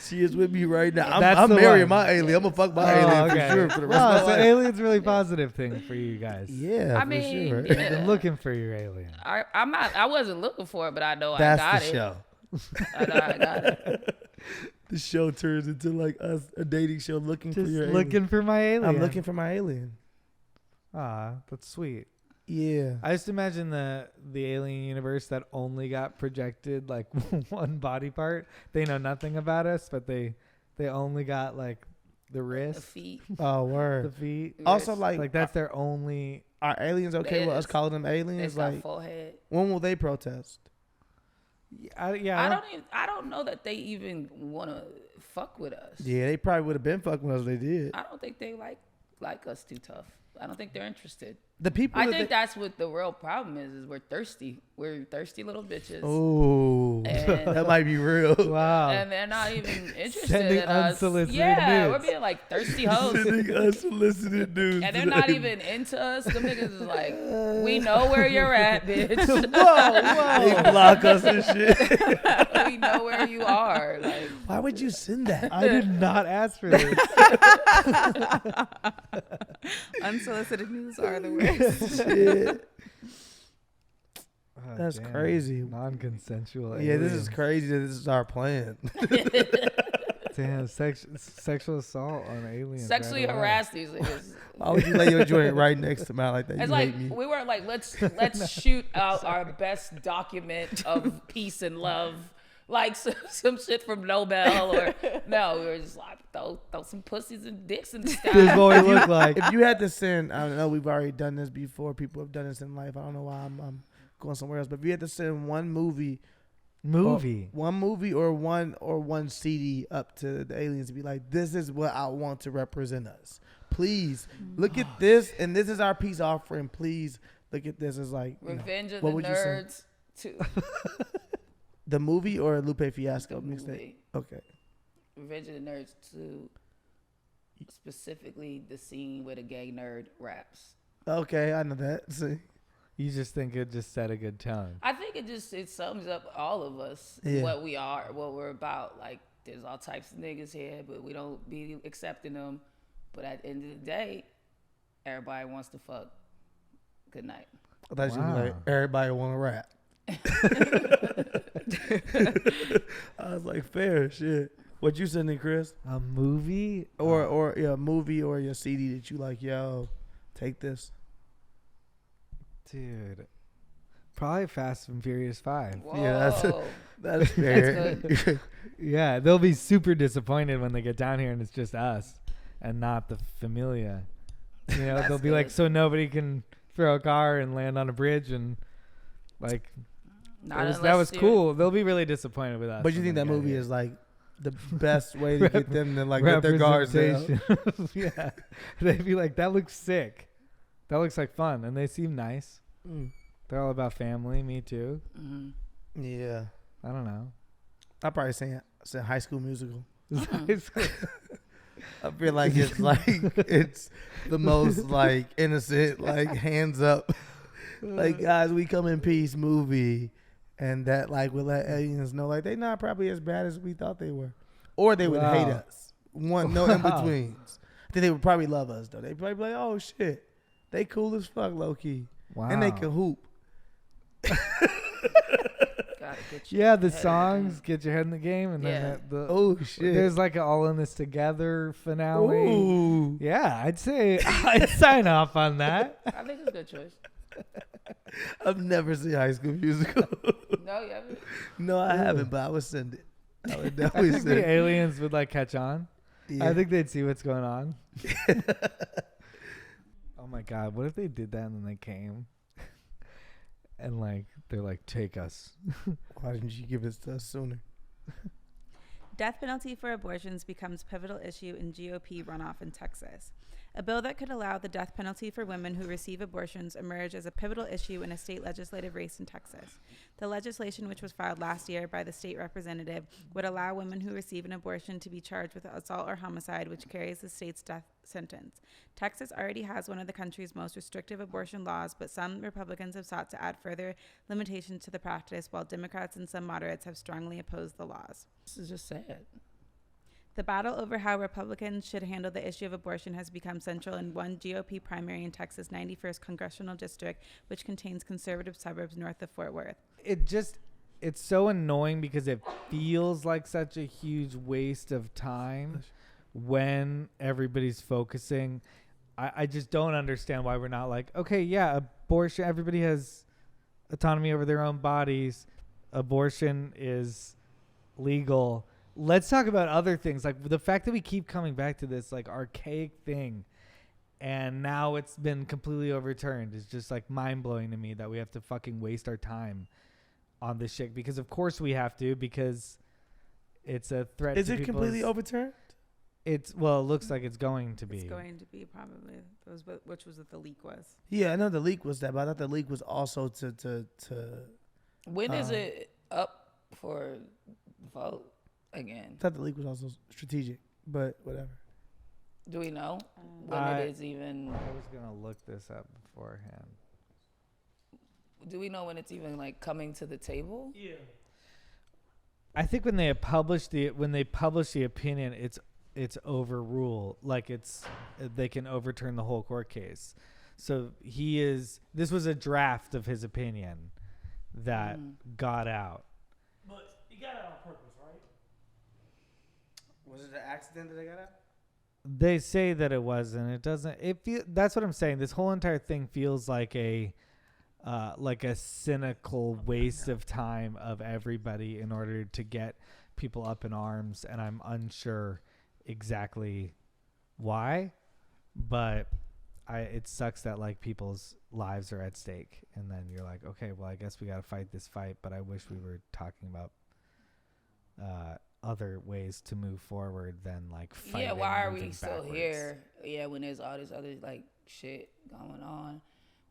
She is with me right now. That's I'm the marrying one. my alien. I'm gonna fuck my Oh, alien okay. for sure for the rest No, of my so life. alien's a really positive thing for you guys. Yeah, I for mean, sure. yeah. You've been looking for your alien. I wasn't looking for it, but I know That's I got the it. show. I know I got it. The show turns into like us a dating show looking Just for your looking alien. for my alien. I'm looking for my alien. Ah, that's sweet. Yeah. I just imagine the alien universe that only got projected like one body part. They know nothing about us, but they only got like the The wrist, feet. Oh, the word. feet. Also, wrist. like, Like that's their only. are aliens okay with us Yes. calling them They aliens? got Like, full head. when will they protest? Yeah, I don't know that they even want to fuck with us. Yeah, they probably would have been fucking with us if they did. I don't think they like us too tough. I don't think they're interested. The people I that think they- that's what the real problem is we're thirsty. We're thirsty little bitches. Oh, And- that might be real. Wow. And they're not even interested Sending in us. unsolicited Yeah, nudes. we're being like thirsty hoes. Sending unsolicited news. And they're not even into us. Them niggas is like, we know where you're at, bitch. They block us and shit. We know where you are. Like, Why would you send that? I did not ask for this. Unsolicited news are the worst. Shit. That's damn. crazy. Non-consensual. Yeah, this is aliens. crazy that this is our plan. Damn, sexual assault on aliens. Sexually right away. harass these niggas. Why would you lay your joint right next to mine like that? It's You like hate me. we weren't like let's shoot out our best document of peace and love, like some shit from Nobel or no. We were just like throw some pussies and dicks in the sky. This is what we look like. If you had to send, I don't know, we've already done this before. People have done this in life. I don't know why I'm going somewhere else. But if you had to send one movie or one CD up to the aliens to be like, this is what I want to represent us. Please look at this, and this is our peace offering. Please look at this as like Revenge of what the would you say? Nerds to The movie or Lupe Fiasco the mixtape? movie. Okay. Revenge of the Nerds to specifically the scene where the gay nerd raps. Okay, I know that. See, You just think it just set a good tone. I think it sums up all of us, Yeah. what we are, what we're about. Like there's all types of niggas here, but we don't be accepting them. But at the end of the day, everybody wants to fuck. Good night. I thought you were Wow. like, everybody want to rap. I was like, fair shit. What you sending, Chris? A movie? Or a movie or your CD that you like, yo, take this. Dude. Probably Fast and Furious 5. Whoa. Yeah, that's fair. good. Yeah, they'll be super disappointed when they get down here and it's just us and not the familia. You know, they'll be like, good. so nobody can throw a car and land on a bridge and like that was cool. They'll be really disappointed with us. But you when think they that get movie here. is like the best way to get them to like get their guards down? Representation. Yeah. They'd be like, that looks sick. That looks like fun. And they seem nice. Mm. They're all about family. Me too. Mm-hmm. Yeah. I don't know. I probably say High School Musical. I feel like it's it's the most like innocent, like hands up, like guys, we come in peace movie, and that like will let aliens know like they not probably as bad as we thought they were, or they would hate us. No in betweens. I think they would probably love us though. They'd probably be like, oh shit, they cool as fuck, low key, Wow. and they can hoop. Gotta get your Yeah, the head in the songs game. get your head in the game, and Yeah. then the Oh shit, there's like an all in this together finale. ooh. Yeah, I'd say I'd sign off on that. I think it's a good choice. I've never seen High School Musical. No, you haven't. No, I haven't, but I would send it. I would I definitely think send the it. aliens would like catch on. Yeah. I think they'd see what's going on. Oh my god, what if they did that and then they came? And like they're like, take us. Why didn't you give it to us sooner? Death penalty for abortions becomes pivotal issue in GOP runoff in Texas. A bill that could allow the death penalty for women who receive abortions emerged as a pivotal issue in a state legislative race in Texas. The legislation, which was filed last year by the state representative, would allow women who receive an abortion to be charged with assault or homicide, which carries the state's death sentence. Texas already has one of the country's most restrictive abortion laws, but some Republicans have sought to add further limitations to the practice, while Democrats and some moderates have strongly opposed the laws. This is just sad. The battle over how Republicans should handle the issue of abortion has become central in one GOP primary in Texas' 91st congressional district, which contains conservative suburbs north of Fort Worth. It's so annoying because it feels like such a huge waste of time when everybody's focusing. I just don't understand why we're not like, okay, yeah, abortion, everybody has autonomy over their own bodies. Abortion is legal. Let's talk about other things. Like the fact that we keep coming back to this like archaic thing and now it's been completely overturned is just like mind blowing to me that we have to fucking waste our time on this shit, because of course we have to, because it's a threat. Is to it completely overturned? It looks like it's going to be. It's going to be probably which was what the leak was. Yeah, I know the leak was that, but I thought the leak was also to When is it up for vote again? I thought the leak was also strategic, but whatever. Do we know when it is even? I was gonna look this up beforehand. Do we know when it's even like coming to the table? Yeah. I think when they publish the opinion, it's overruled. Like they can overturn the whole court case. So this was a draft of his opinion. that got out. But you got it on purpose, right? Was it an accident that they got out? They say that it wasn't. It doesn't. That's what I'm saying. This whole entire thing feels like a cynical waste of time of everybody in order to get people up in arms, and I'm unsure exactly why, but it sucks that like people's lives are at stake, and then you're like, okay, well, I guess we got to fight this fight, but I wish we were talking about other ways to move forward than like fighting. Yeah, why are we moving still backwards. here? Yeah, when there's all this other like shit going on.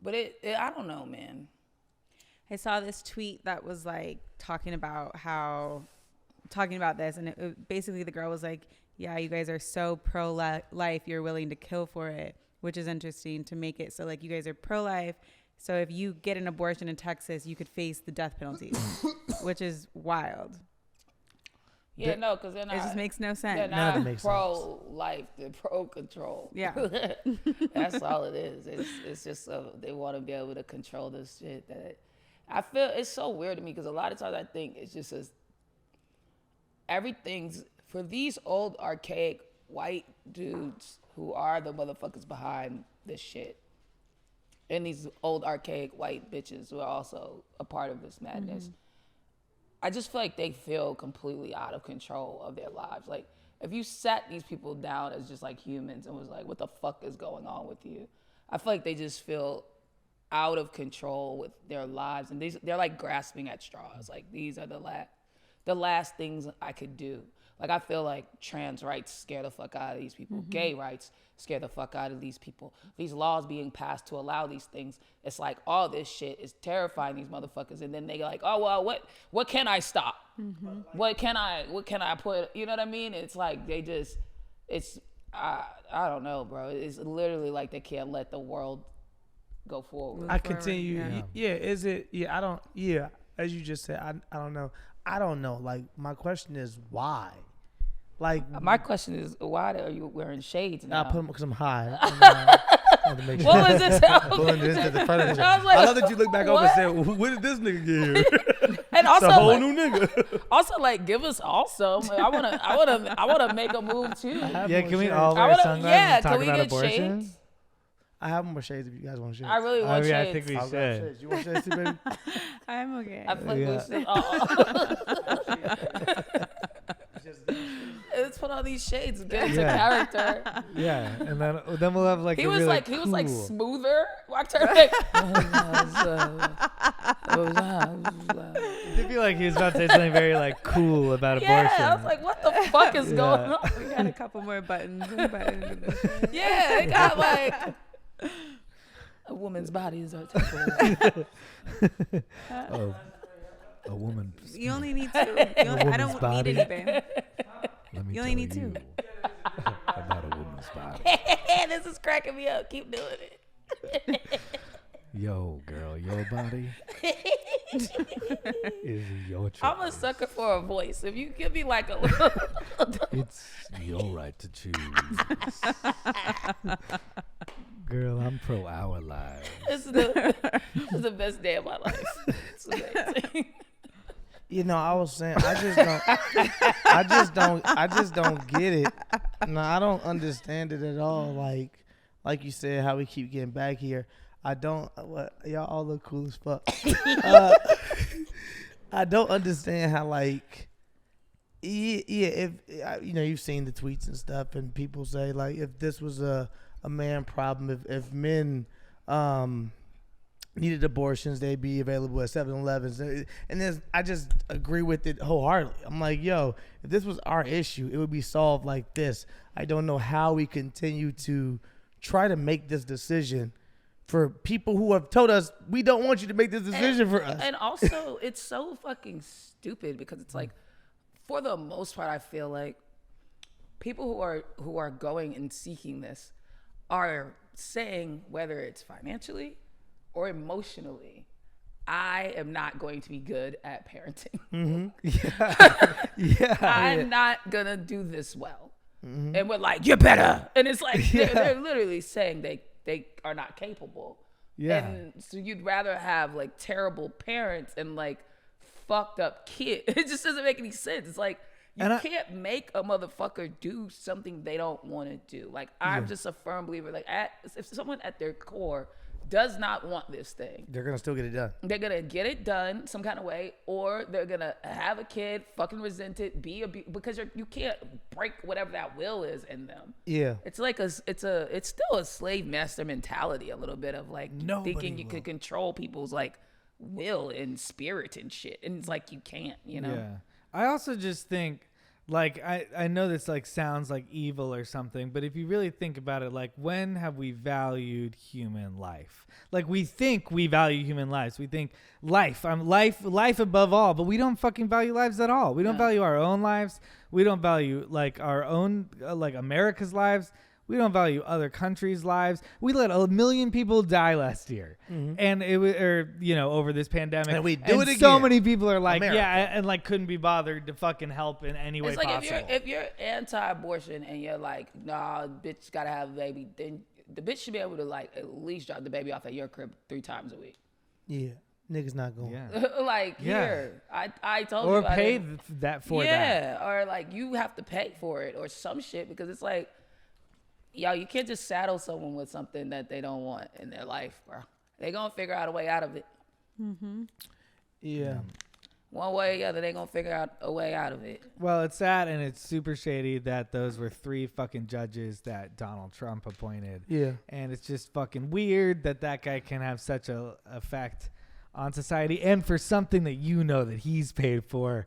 But I don't know, man. I saw this tweet that was like talking about this, and basically the girl was like, yeah, you guys are so pro-life, you're willing to kill for it, which is interesting to make it so like you guys are pro-life. So if you get an abortion in Texas, you could face the death penalty, which is wild. Yeah, no, because they're not. It just makes no sense. They're None of it not makes pro-life. They're pro-control. Yeah. That's all it is. It's just they want to be able to control this shit. That I feel it's so weird to me because a lot of times I think it's just everything's for these old archaic white dudes who are the motherfuckers behind this shit, and these old archaic white bitches who are also a part of this madness. Mm-hmm. I just feel like they feel completely out of control of their lives. Like, if you sat these people down as just like humans and was like, what the fuck is going on with you? I feel like they just feel out of control with their lives. And they're like grasping at straws. Like, these are the last things I could do. Like, I feel like trans rights scare the fuck out of these people. Mm-hmm. Gay rights scare the fuck out of these people. These laws being passed to allow these things. It's like all this shit is terrifying these motherfuckers. And then they like, oh, well, what can I stop? Mm-hmm. What can I put? You know what I mean? It's like I don't know, bro. It's literally like they can't let the world go forward. I continue. Yeah. Is it? Yeah. I don't. Yeah. As you just said, I don't know. I don't know. Like, my question is why? Like, my question is, why are you wearing shades now? I put them because I'm high. And, what was this? I love that you look back over and say, well, "Where did this nigga get here?" And also, it's a whole new nigga. Also, like, give us also. Like, I wanna make a move too. Yeah, can we all wear sunglasses and talk about abortion? Shades? I have more shades if you guys want shades. I really want shades. I think we should. You want shades too, baby? I'm okay. I feel like we should. Let's put all these shades and get into character. Yeah, and then we'll have like he was like smoother. Walked her like. It'd be like he was about to say something very like cool about abortion. Yeah, I was like, what the fuck is going on? We got a couple more buttons. Yeah, they got like. A woman's body is articulate. A woman. You only need two. I don't body. need anything. Let me you only need two. About a woman's body. This is cracking me up. Keep doing it. Yo, girl, your body is your choice. I'm a sucker for a voice. If you give me like a little. It's your right to choose. Girl, I'm pro our lives. This is the best day of my life. It's amazing. You know, I was saying, I just don't get it. No, I don't understand it at all. Like you said, how we keep getting back here. Y'all all look cool as fuck. I don't understand how, like, if you know, you've seen the tweets and stuff, and people say like, if this was a man problem, if men needed abortions, they'd be available at 7-Elevens. And I just agree with it wholeheartedly. I'm like, yo, if this was our issue, it would be solved like this. I don't know how we continue to try to make this decision for people who have told us we don't want you to make this decision for us. And also, it's so fucking stupid because it's like, for the most part, I feel like people who are going and seeking this are saying, whether it's financially or emotionally, I am not going to be good at parenting. Mm-hmm. Yeah. I'm not gonna do this well. Mm-hmm. And we're like, you better. And it's like they're literally saying they are not capable Yeah. And so you'd rather have like terrible parents and like fucked up kids. It just doesn't make any sense. It's like you can't make a motherfucker do something they don't want to do. Like I'm just a firm believer. Like if someone at their core does not want this thing, They're gonna still get it done. they're gonna get it done some kind of way, or they're gonna have a kid, fucking resent it, because you can't break whatever that will is in them. Yeah. It's like it's still a slave master mentality, a little bit of like thinking you could control people's like will and spirit and shit, and it's like you can't, you know. Yeah. I also just think, like, I know this like sounds like evil or something, but if you really think about it, like, when have we valued human life? Like, we think we value human lives. We think life above all, but we don't fucking value lives at all. We don't value our own lives. We don't value like our own like America's lives. We don't value other countries' lives. We let 1 million people die last year, and it was, over this pandemic. And we do it again. So many people are like, America. and like couldn't be bothered to fucking help in any way It's like possible. if you're anti-abortion and you're like, nah, bitch gotta have a baby, then the bitch should be able to like at least drop the baby off at your crib 3 times a week. Yeah. Niggas not going. Yeah. Like here, I told Or you. pay that for that. Yeah, or like you have to pay for it or some shit, because it's like, yo, you can't just saddle someone with something that they don't want in their life, bro. They gonna figure out a way out of it. Yeah. One way or the other, they gonna figure out a way out of it. Well, it's sad and it's super shady that those were 3 fucking judges that Donald Trump appointed. Yeah. And it's just fucking weird that guy can have such a effect on society, and for something that that he's paid for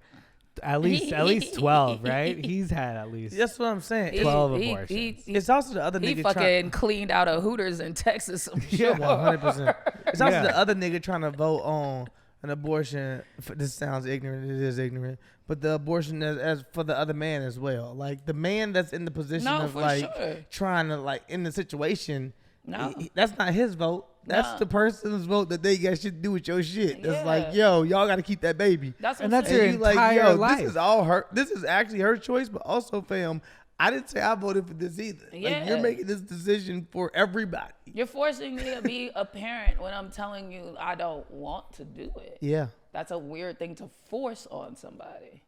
at least 12, right? He's had at least That's what I'm saying. 12 abortions. It's also the other He nigga fucking cleaned out a Hooters in Texas. I'm sure. 100%. It's also Yeah. the other nigga trying to vote on an abortion. This sounds ignorant. It is ignorant. But the abortion as for the other man as well. Like the man that's in the position of for like sure. trying to like in the situation. No. That's not his vote. That's the person's vote that they got shit to do with your shit. That's like, Yeah. y'all got to keep that baby. That's what And I'm that's saying. your And you like, entire life. this is all her. This is actually her choice, but also, fam, I didn't say I voted for this either. Like, Yeah. you're making this decision for everybody. You're forcing me to be a parent when I'm telling you I don't want to do it. Yeah, That's a weird thing to force on somebody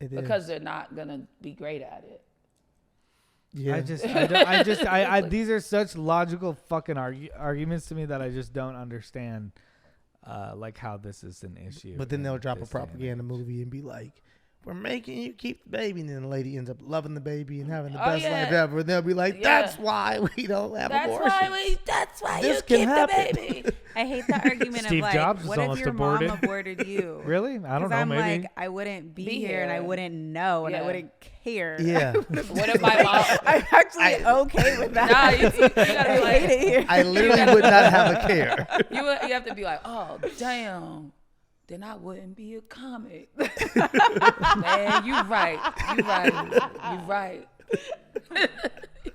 it is. because they're not gonna be great at it. yeah. These are such logical fucking arguments to me that I just don't understand, like how this is an issue. But then they'll in drop a this day and propaganda age. movie and be like, "We're making you keep the baby," and then the lady ends up loving the baby and having the Oh, best yeah. life ever. And they'll be like, Yeah. "That's why we don't have That's abortions." why This you can keep happen. the baby. I hate the argument Steve of like, Jobs was what if almost your aborted. mom aborted you? Really? I don't Because know. I'm Maybe. like, I wouldn't be Be here and I here. wouldn't know and I Yeah. wouldn't care. Yeah, What if my mom? I'm actually okay with that. Nah, you gotta I be like, hate it here. I literally would not have a care. you have to be like, oh damn, then I wouldn't be a comic. Man, you right.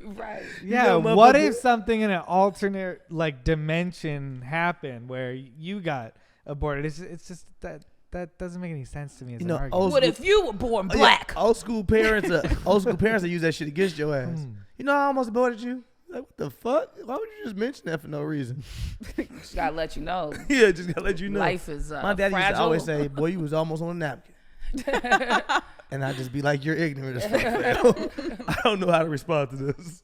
You right. Yeah, know, what motherfucker- if something in an alternate like dimension happened where you got aborted? It's just that doesn't make any sense to me as You an know, argument. old What school- if you were born Oh, yeah, black? old school parents that use that shit against your ass. You know, I almost aborted you. Like, what the fuck? Why would you just mention that for no reason? Just gotta let you know. Yeah, just gotta let you know. Life is My daddy used fragile. to always say, "Boy, you was almost on a napkin," and I just be like, "You're ignorant as fuck." I don't know how to respond to this.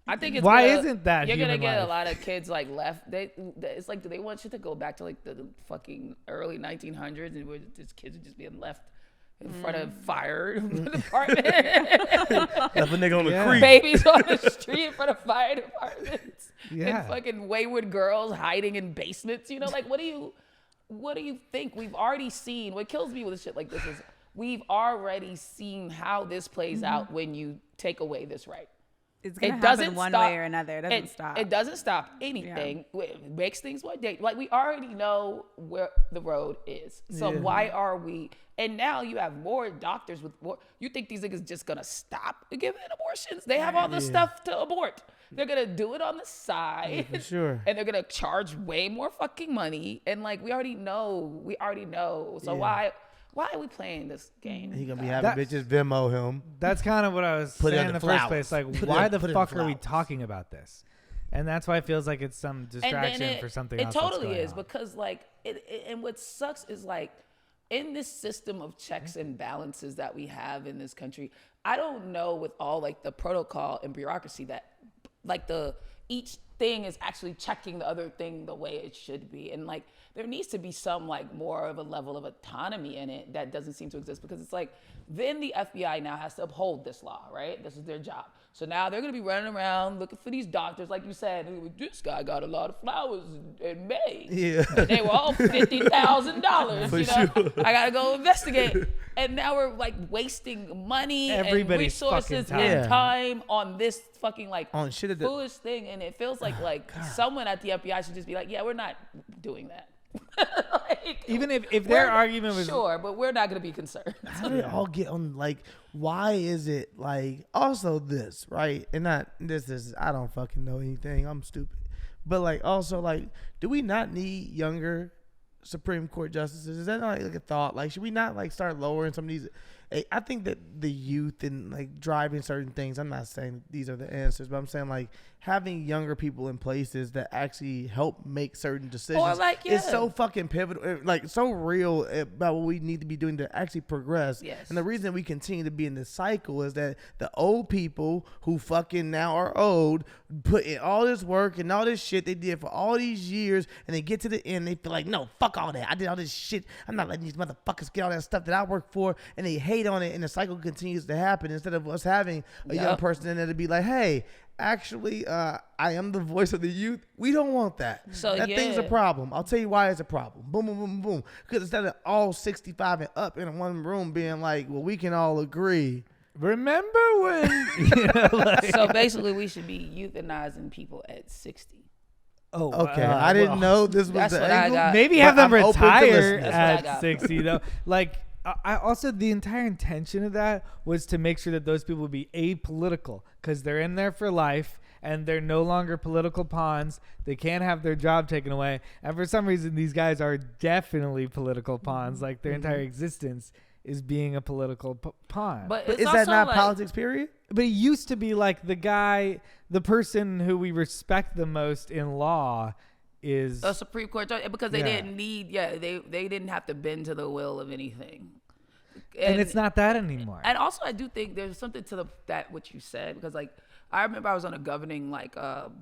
I think it's Why gonna- isn't that you're gonna human get life? a lot of kids like left. It's like, do they want you to go back to like the fucking early 1900s and where these kids are just being left in front of fire department, Left a nigga on the Yeah. creek. babies on the street in front of fire departments, Yeah. and fucking wayward girls hiding in basements. You know, like what do you think? We've already seen. What kills me with shit like this is we've already seen how this plays out when you take away this right. It's going to It happen doesn't one stop- way or another. It doesn't stop. It doesn't stop anything. It makes things more dangerous. Like we already know where the road is. So Yeah. why are we? And now you have more doctors with more. You think these niggas just gonna stop giving abortions? They have all the stuff to abort. They're gonna do it on the side. For sure. And they're gonna charge way more fucking money. And like we already know. So Yeah. why are we playing this game? He gonna be having That's- bitches Venmo him. That's kind of what I was Put it saying on in the the first flowers. place. Like, Put it why on- the put it fuck on are we flowers. talking about this? And that's why it feels like it's some distraction for something else. It totally that's is going on. because like and what sucks is like in this system of checks and balances that we have in this country, I don't know with all like the protocol and bureaucracy that like each thing is actually checking the other thing the way it should be. And like there needs to be some like more of a level of autonomy in it that doesn't seem to exist because it's like then the FBI now has to uphold this law, right? This is their job. So now they're going to be running around looking for these doctors, like you said. This guy got a lot of flowers in May. Yeah. And they were all $50,000. For You know, sure. I got to go investigate. And now we're like wasting money Everybody's and resources fucking and time. time on this fucking like On shit that- foolish thing. And it feels like someone at the FBI should just be like, yeah, we're not doing that. Like, Even if their argument was sure, but we're not going to be concerned. How did it all get on? Like, why is it like also this right? And not this is I don't fucking know anything. I'm stupid. But like also like, do we not need younger Supreme Court justices? Is that not like a thought? Like, should we not like start lowering some of these? I think that the youth and like driving certain things. I'm not saying these are the answers, but I'm saying like having younger people in places that actually help make certain decisions Or like, is yeah. so fucking pivotal, like so real about what we need to be doing to actually progress. Yes. And the reason we continue to be in this cycle is that the old people who fucking now are old put in all this work and all this shit they did for all these years, and they get to the end, they feel like, no, fuck all that. I did all this shit. I'm not letting these motherfuckers get all that stuff that I worked for, and they hate on it, and the cycle continues to happen instead of us having a young person in there to be like, hey, actually, I am the voice of the youth. We don't want that. So, that thing's a yeah. problem. I'll tell you why it's a problem. Boom, boom, boom, boom. Because instead of all 65 and up in one room being like, well, we can all agree. remember when you know, like, So basically, we should be euthanizing people at 60. oh Okay, I didn't know this was That's the what I angle. got. maybe But have them I'm open to retire listening. That's what I at got. 60 though. Like I also the entire intention of that was to make sure that those people would be apolitical because they're in there for life and they're no longer political pawns. They can't have their job taken away. And for some reason, these guys are definitely political pawns. Like their entire existence is being a political pawn. But But it's is that also not like, politics, period? But it used to be like the person who we respect the most in law is a Supreme Court judge because they Yeah. didn't need, they didn't have to bend to the will of anything. and it's not that anymore. And also, I do think there's something to that what you said because like I remember I was on a governing like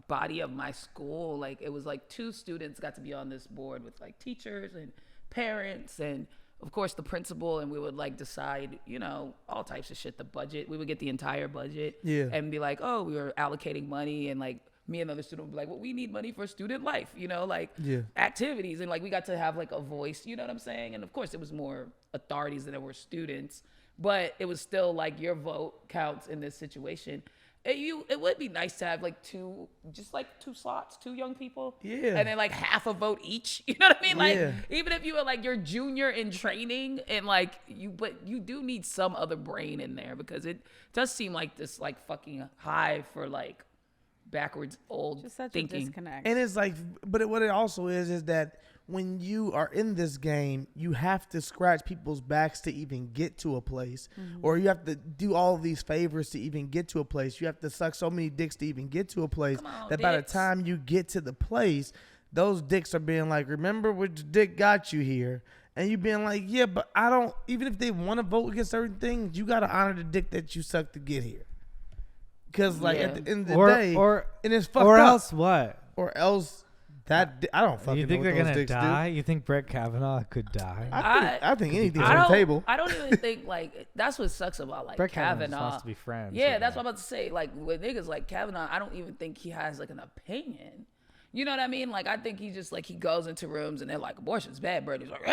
body of my school. Like it was like 2 students got to be on this board with like teachers and parents and of course the principal, and we would like decide, you know, all types of shit. The budget, we would get the entire budget, and be like, oh, we were allocating money, and like me and the other student would be like, well, we need money for student life, you know, like activities, and like we got to have like a voice, you know what I'm saying? And of course, it was more authorities than there were students, but it was still like your vote counts in this situation. It would be nice to have like 2 slots, 2 young people. Yeah. And then like half a vote each. You know what I mean? Like Yeah. even if you were like your junior in training and like but you do need some other brain in there because it does seem like this like fucking hive for like backwards old Just such thinking. a disconnect. And it's like, but what it also is that when you are in this game, you have to scratch people's backs to even get to a place, or you have to do all of these favors to even get to a place. You have to suck so many dicks to even get to a place on, that by the dicks. time you get to the place, those dicks are being like, remember which dick got you here? And you being like, yeah, but I don't, even if they want to vote against certain things, you got to honor the dick that you sucked to get here. Because like at the end of the day, and it's fucked or up. else what? Or else that I don't fucking You think know they're what those gonna dicks die? You think Brett Kavanaugh could die? I think anything's I on the don't, table. I don't even think like that's what sucks about like Brett Kavanaugh Kavanaugh. wants to be friends. Yeah, with that's him. what I'm about to say. Like with niggas like Kavanaugh, I don't even think he has like an opinion. You know what I mean? Like I think he just like he goes into rooms and they're like abortion's bad, bro. He's like,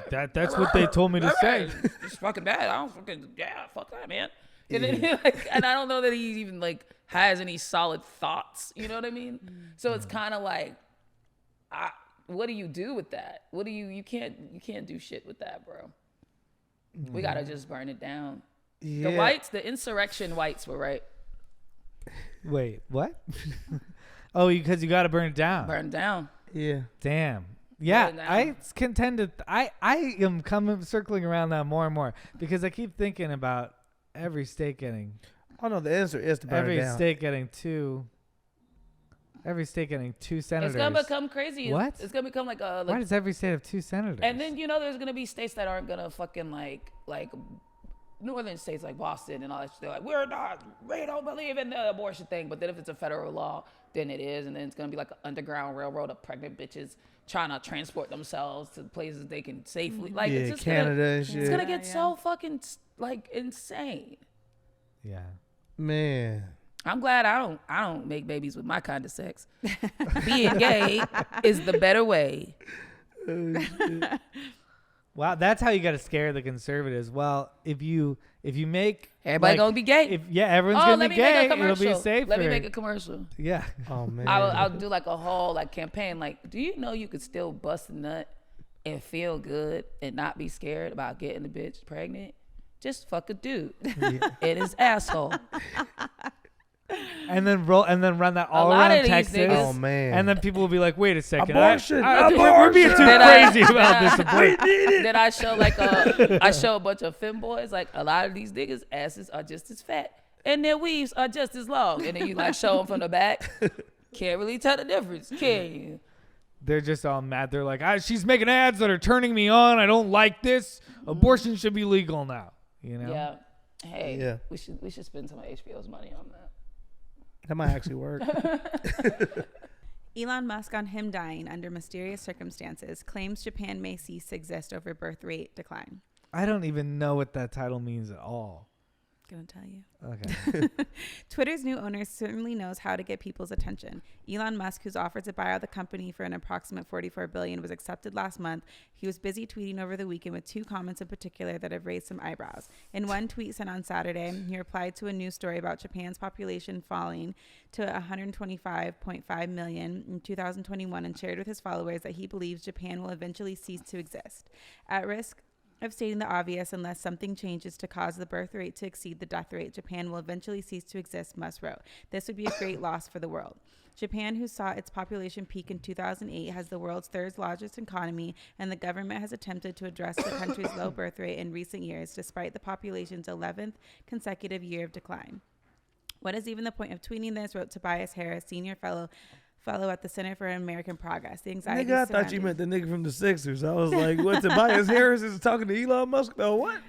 That's what they told me to say. It's fucking bad. I don't fucking fuck that, man. And then like, and I don't know that he even like has any solid thoughts. You know what I mean? So it's kind of like, what do you do with that? What do you can't do shit with that, bro. We gotta just burn it down. Yeah. The insurrection whites were right. Wait, what? Oh, because you got to burn it down. Burn down. Yeah. Damn. Yeah, Burn it down. I contend to. I am circling around that more and more because I keep thinking about every state getting 'Cause the answer is to burn it every down. state getting 2 Every state getting 2 senators. It's gonna become crazy. What? It's gonna become like a. Why does every state have 2 senators? And then there's gonna be states that aren't gonna fucking like northern states like Boston and all that shit. They're like, we don't believe in the abortion thing. But then if it's a federal law, then it is, and then it's gonna be like an underground railroad of pregnant bitches trying to transport themselves to places they can safely. Like Yeah, it's just Canada and shit. It's gonna get so fucking like insane. Yeah. Man. I'm glad I don't make babies with my kind of sex. Being gay is the better way. Wow, that's how you got to scare the conservatives. Well, if you make Everybody gonna be gay. Everyone's gonna be gay. It'll be safer. Let me make a commercial. Yeah. Oh man. I'll do like a whole like campaign. Like, do you know you could still bust a nut and feel good and not be scared about getting the bitch pregnant? Just fuck a dude in his asshole. And then run that all lot around of these Texas. niggas- Oh man. And then people will be like, "Wait a second, Abortion. we're being too Then crazy about this abortion." Then I show I show a bunch of femboys, like a lot of these niggas' asses are just as fat and their weaves are just as long. And then you like show them from the back. Can't really tell the difference, can you? They're just all mad. They're like, "She's making ads that are turning me on. I don't like this. Abortion should be legal now." You know? Yeah. Hey, Yeah. we should spend some of HBO's money on that. That might actually work. Elon Musk, on him dying under mysterious circumstances, claims Japan may cease to exist over birth rate decline. I don't even know what that title means at all. Gonna tell you. Okay. Twitter's new owner certainly knows how to get people's attention. Elon Musk, whose offer to buy out the company for an approximate $44 billion was accepted last month, he was busy tweeting over the weekend with 2 comments in particular that have raised some eyebrows. In one tweet sent on Saturday, he replied to a news story about Japan's population falling to 125.5 million in 2021 and shared with his followers that he believes Japan will eventually cease to exist. At risk of stating the obvious, unless something changes to cause the birth rate to exceed the death rate, Japan will eventually cease to exist, Musk wrote. This would be a great loss for the world. Japan, who saw its population peak in 2008, has the world's 3rd largest economy, and the government has attempted to address the country's low birth rate in recent years, despite the population's 11th consecutive year of decline. What is even the point of tweeting this, wrote Tobias Harris, senior fellow at the Center for American Progress. The anxiety Nigga, I thought you meant the nigga from the Sixers. I was like, what, Tobias Harris is talking to Elon Musk? No, what?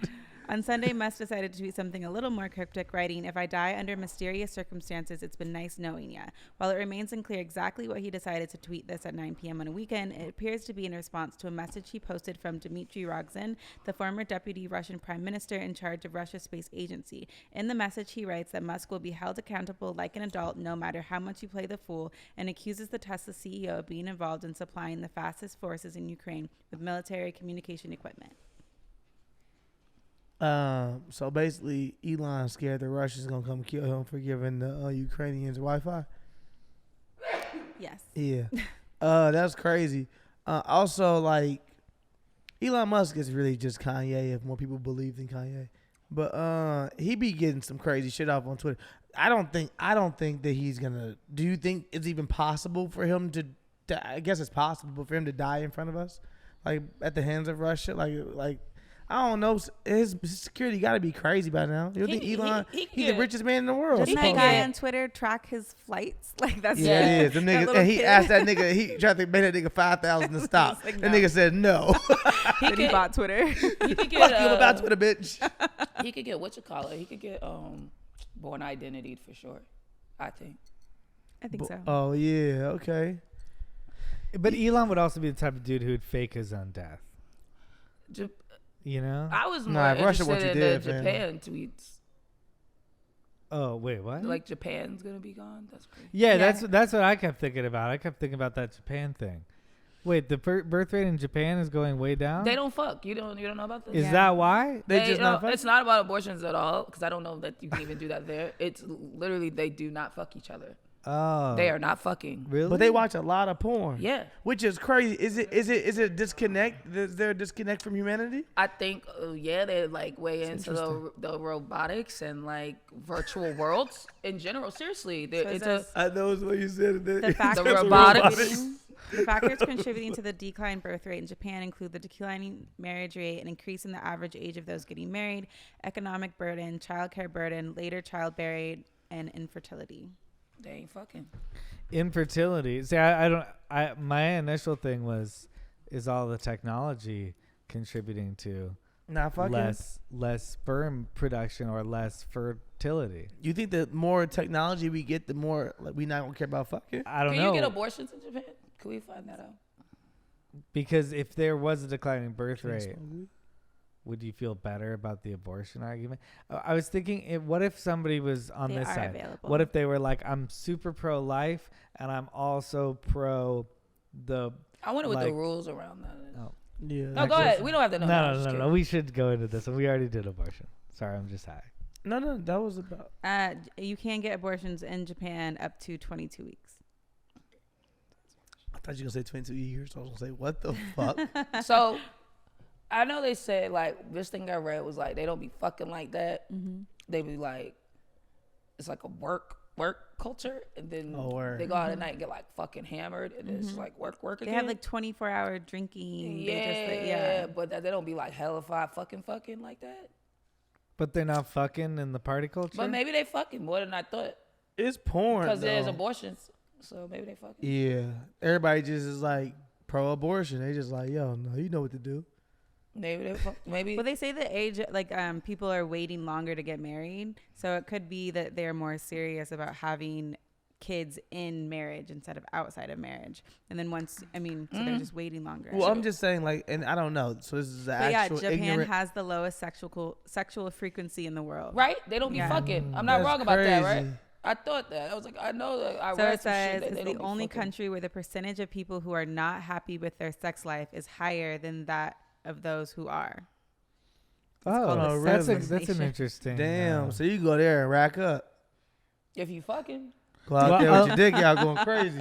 On Sunday, Musk decided to tweet something a little more cryptic, writing, "If I die under mysterious circumstances, it's been nice knowing ya." While it remains unclear exactly what he decided to tweet this at 9 p.m. on a weekend, it appears to be in response to a message he posted from Dmitry Rogozin, the former deputy Russian prime minister in charge of Russia's space agency. In the message, he writes that Musk will be held accountable like an adult no matter how much you play the fool, and accuses the Tesla CEO of being involved in supplying the fastest forces in Ukraine with military communication equipment. So basically, Elon scared the Russians gonna come kill him for giving the Ukrainians Wi-Fi. Yes. Yeah, that's crazy. Also, like, Elon Musk is really just Kanye if more people believed in Kanye, but he be getting some crazy shit off on Twitter. I don't think that he's gonna. Do you think it's even possible for him to? I guess it's possible, but for him to die in front of us, like at the hands of Russia, like. I don't know. His security got to be crazy by now. You don't think Elon? He's the richest man in the world. Doesn't that guy on Twitter track his flights? Like that's yeah, it is. Them niggas, and he asked that nigga. He tried to make that nigga $5,000 to stop. Like, that nigga said no. He bought Twitter. He could get Fuck you about Twitter, bitch. He could get He could get Born Identity for sure. I think so. Oh yeah, okay. But Elon would also be the type of dude who would fake his own death. You know? I was more interested in the Japan tweets. Oh, wait, what? Like Japan's going to be gone? That's crazy. Yeah, that's what I kept thinking about. I kept thinking about that Japan thing. Wait, the birth rate in Japan is going way down? They don't fuck. You don't know about this? Is that why? They just not fuck? It's not about abortions at all, because I don't know that you can even do that there. It's literally they do not fuck each other. Oh. They are not fucking. Really? But they watch a lot of porn. Yeah. Which is crazy. Is it a disconnect? Is there a disconnect from humanity? I think, they're like way into the robotics and like virtual worlds in general. Seriously. I know it's what you said. The robotics. The factors contributing to the decline birth rate in Japan include the declining marriage rate, an increase in the average age of those getting married, economic burden, childcare burden, later childbearing, and infertility. They ain't fucking. infertility. See, my initial thing is all the technology contributing to Not fucking. less sperm production or less fertility. You think the more technology we get, the more like, we not gonna care about fucking? I don't Can know. you get abortions in Japan? Can we find that out? Because if there was a declining birth rate, would you feel better about the abortion argument? I was thinking, what if somebody was on They this are side? available. What if they were like, I'm super pro-life and I'm also pro the... I wonder what like, the rules around that is. Oh. Yeah. No, go ahead. We don't have to know. I'm just No. kidding. We should go into this one. We already did abortion. Sorry, I'm just high. No. That was about. You can get abortions in Japan up to 22 weeks. I thought you were gonna say 22 years. I was gonna say, what the fuck? So, I know they said, like, this thing I read was like, they don't be fucking like that. Mm-hmm. They be like, it's like a work culture. And then they go out at night and get, like, fucking hammered. And then it's just like work They again. have like 24-hour drinking. Yeah, but they don't be like hellified fucking like that. But they're not fucking in the party culture? But maybe they fucking more than I thought. It's porn. Because there's though. abortions. So maybe they fucking. Yeah. Everybody just is like pro-abortion. They just like, yo, no, you know what to do. Maybe they fuck. Maybe. Well, they say the age, like, people are waiting longer to get married. So it could be that they're more serious about having kids in marriage instead of outside of marriage. And then so they're just waiting longer. Well, I'm just saying, like, and I don't know. So this is the But actual Japan ignorant. has the lowest sexual frequency in the world. Right? They don't be Yeah. fucking. I'm not That's wrong about that, right? crazy. I thought that. I was like, I know that. I So read it some shit says that it's they the don't be only fucking. country where the percentage of people who are not happy with their sex life is higher than that of those who are. Oh, Oh, that's really? that's an interesting... Damn. So you go there and rack up. If you fucking. Go out Well, there with your dick out going crazy.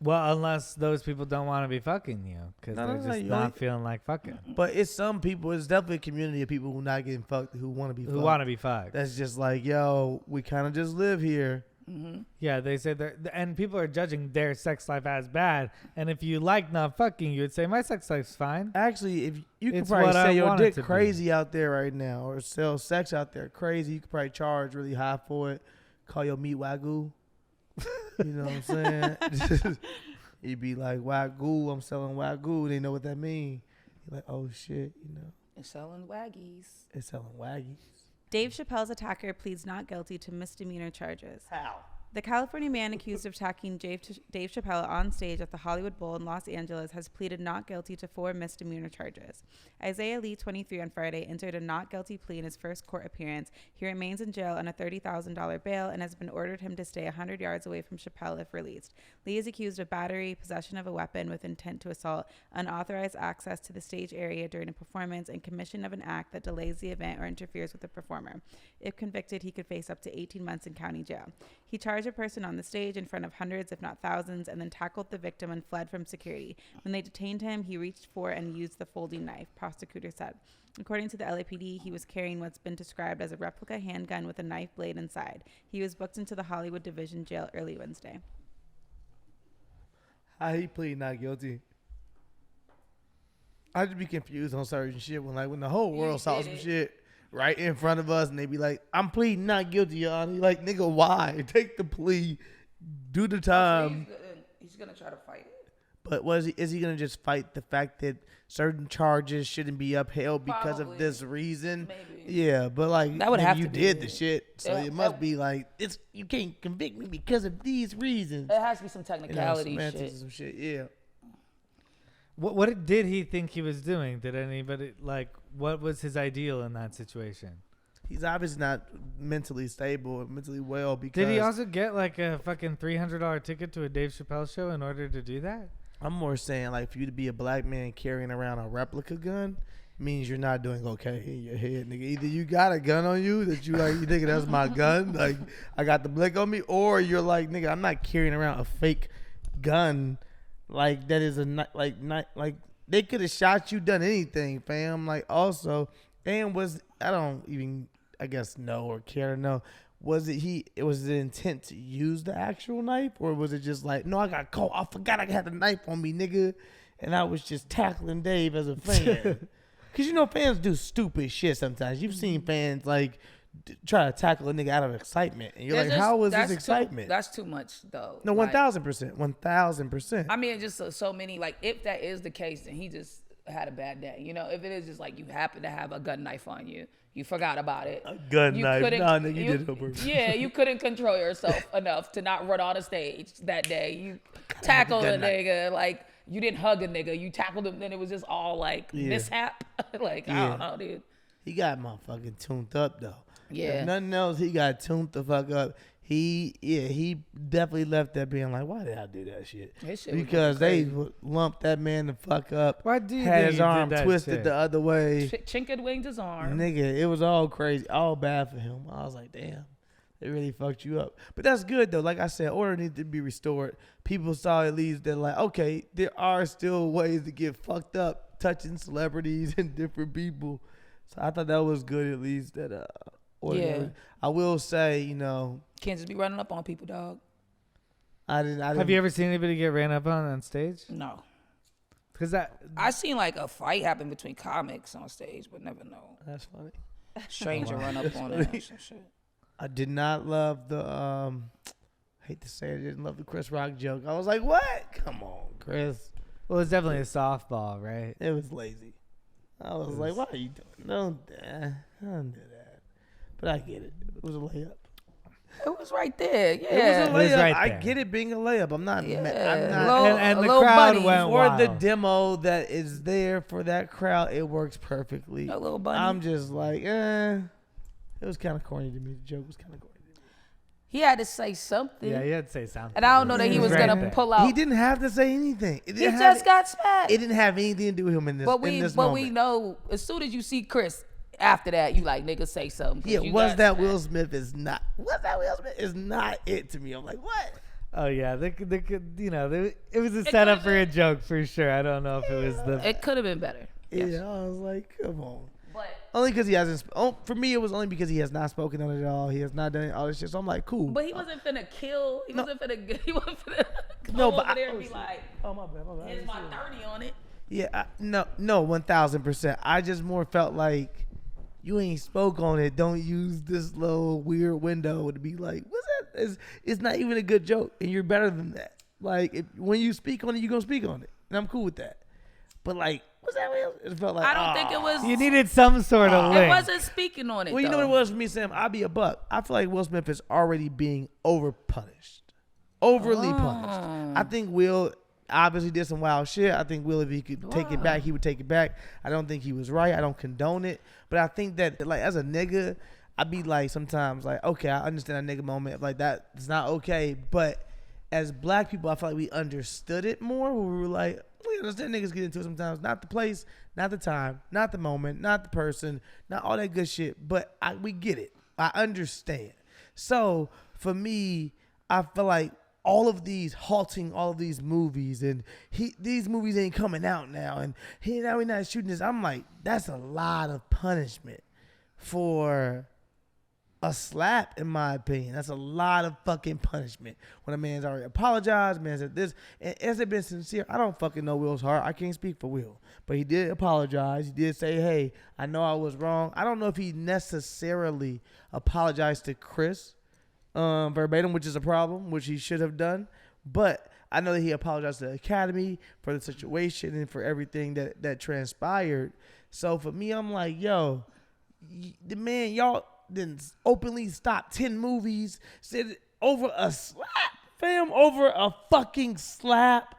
well, unless those people don't want to be fucking you because No, they're no, just you not only- feeling like fucking. But it's some people. It's definitely a community of people who not getting fucked who want to be. Who fucked. want to be fucked. That's just like, yo, we kind of just live here. Mm-hmm. Yeah, they say and people are judging their sex life as bad. And if you like not fucking, you would say my sex life's fine. Actually, if you could It's probably what I sell your want it dick to be. crazy out there right now, or sell sex out there crazy, you could probably charge really high for it. Call your meat wagyu. You know what I'm saying? You'd be like, wagyu, I'm selling wagyu. They know what that mean. You're like, oh shit, you know, And selling waggies. it's selling waggies. Dave Chappelle's attacker pleads not guilty to misdemeanor charges. How? The California man accused of attacking Dave Chappelle on stage at the Hollywood Bowl in Los Angeles has pleaded not guilty to 4 misdemeanor charges. Isaiah Lee, 23, on Friday, entered a not guilty plea in his first court appearance. He remains in jail on a $30,000 bail and has been ordered him to stay 100 yards away from Chappelle if released. Lee is accused of battery, possession of a weapon with intent to assault, unauthorized access to the stage area during a performance, and commission of an act that delays the event or interferes with the performer. If convicted, he could face up to 18 months in county jail. He charged a person on the stage in front of hundreds, if not thousands, and then tackled the victim and fled from security. When they detained him, he reached for and used the folding knife, prosecutors said. According to the LAPD, he was carrying what's been described as a replica handgun with a knife blade inside. He was booked into the Hollywood Division Jail early Wednesday. How he plead not guilty? I just be confused on certain shit when the whole world saw some shit right in front of us and they be like, I'm pleading not guilty, Your Honor. Like, nigga, why? Take the plea, do the time. He's gonna try to fight it. But is he gonna just fight the fact that certain charges shouldn't be upheld because Probably. of this reason? Maybe. Yeah, but like That would have you to be did it. the shit, so Yeah, it must that- be like you can't convict me because of these reasons. It has to be some You know, technicality semantics shit. and some shit. Yeah. What did he think he was doing? Did anybody what was his ideal in that situation? He's obviously not mentally stable or mentally well because Did he also get like a fucking $300 ticket to a Dave Chappelle show in order to do that? I'm more saying like for you to be a black man carrying around a replica gun means you're not doing okay in your head, nigga. Either you got a gun on you that you think that's my gun, like I got the blick on me, or you're like, nigga, I'm not carrying around a fake gun like that is like they could have shot you, done anything, fam. Like also, and I don't even I guess know or care to know. Was the intent to use the actual knife, or was it just like, no, I got caught. I forgot I had the knife on me, nigga, and I was just tackling Dave as a fan. Cause fans do stupid shit sometimes. You've seen fans like try to tackle a nigga out of excitement, and you're It's like, just- how was this that's excitement? That's too much though. No, Like, 1,000%, 1,000%. I mean, it's just so many. Like, if that is the case, then he just had a bad day. You know, if it is just like you happen to have a gun knife on you, you forgot about it. A gun You knife? couldn't- Nah, nigga, you did it on purpose. Yeah, you couldn't control yourself enough to not run on a stage that day. You tackled a gun knife. nigga, like you didn't hug a nigga. You tackled him, then it was just all like mishap. Like, I don't know, dude. He got motherfucking tuned up though. Yeah. If nothing else, he got tuned the fuck up. He definitely left that being like, why did I do that shit? His shit was Because they crazy. lumped that man the fuck up. Why do you had think his he did arm that twisted shit? the other way. Chinked winged his arm. Nigga, it was all crazy, all bad for him. I was like, damn, they really fucked you up. But that's good though. Like I said, order needs to be restored. People saw at least that like, okay, there are still ways to get fucked up touching celebrities and different people. So I thought that was good at least that order. Yeah. I will say, you know, Can't just be running up on people, dog. I didn't. Have you ever seen anybody get ran up on stage? No. Because that I seen like a fight happen between comics on stage, but never know. That's funny. Stranger run up on funny. them or some shit. I did not love the hate to say it, I didn't love the Chris Rock joke. I was like, what? Come on, Chris. well, it's definitely a softball, right? It was lazy. I was like, why are you doing? Don't do that. But I get it. It was a layup. It was right there. Yeah. It was a was layup. right I there. get it being a layup. I'm not. Yeah. I'm not. Low- And a the little crowd bunny. went For the wild. demo that is there for that crowd, it works perfectly. A little bunny. I'm just like, It was kind of corny to me. The joke was kind of corny to me. He had to say something. Yeah, you had to say something. And I don't know that he was right gonna there. pull out. He didn't have to say anything. It He didn't just have, got smacked. It didn't have anything to do with him in this. But in this we moment. know as soon as you see Chris after that, you like, nigga, say something. 'cause Yeah, you was got that smacked. Will Smith is not. Was that Will Smith is not it to me. I'm like, what? Oh yeah, it was a setup for a joke for sure. I don't know if it was the. It could have been better. Yes. Yeah, I was like, come on. But Only because he hasn't. For me, it was only because he has not spoken on it at all. He has not done all this shit. So I'm like, cool. he wasn't finna kill. He wasn't finna. He wasn't finna come No, but over there and be shit. like, Oh my bad. "Here's my 30 on it." Yeah, no, 1,000%. I just more felt like you ain't spoke on it. Don't use this little weird window to be like, what's that? It's not even a good joke, and you're better than that. Like, when you speak on it, you gonna speak on it, and I'm cool with that. But like, what's that? It felt like I don't think it was. You needed some sort of It link. wasn't speaking on it. Well, you know though. what it was for me, Sam? I'll be a buck. I feel like Will Smith is already being overpunished. Overly punished. I think Will obviously did some wild shit. I think Will, if he could take it back, he would take it back. I don't think he was right. I don't condone it. But I think that, like, as a nigga, I'd be like, sometimes, like, okay, I understand a nigga moment. Like, that it's not okay. But as black people, I feel like we understood it more. Where we were like, we understand niggas get into it sometimes. Not the place, not the time, not the moment, not the person, not all that good shit. But we get it. I understand. So for me, I feel like halting all of these movies, and these movies ain't coming out now, and now we're not shooting this. I'm like, that's a lot of punishment for a slap, in my opinion. That's a lot of fucking punishment. When a man's already apologized, man said this, and has it been sincere? I don't fucking know Will's heart. I can't speak for Will, but he did apologize. He did say, hey, I know I was wrong. I don't know if he necessarily apologized to Chris verbatim, which is a problem, which he should have done. But I know that he apologized to the Academy for the situation and for everything that transpired. So for me, I'm like, yo, the man, y'all didn't openly stop 10 movies, said over a slap, fam, over a fucking slap.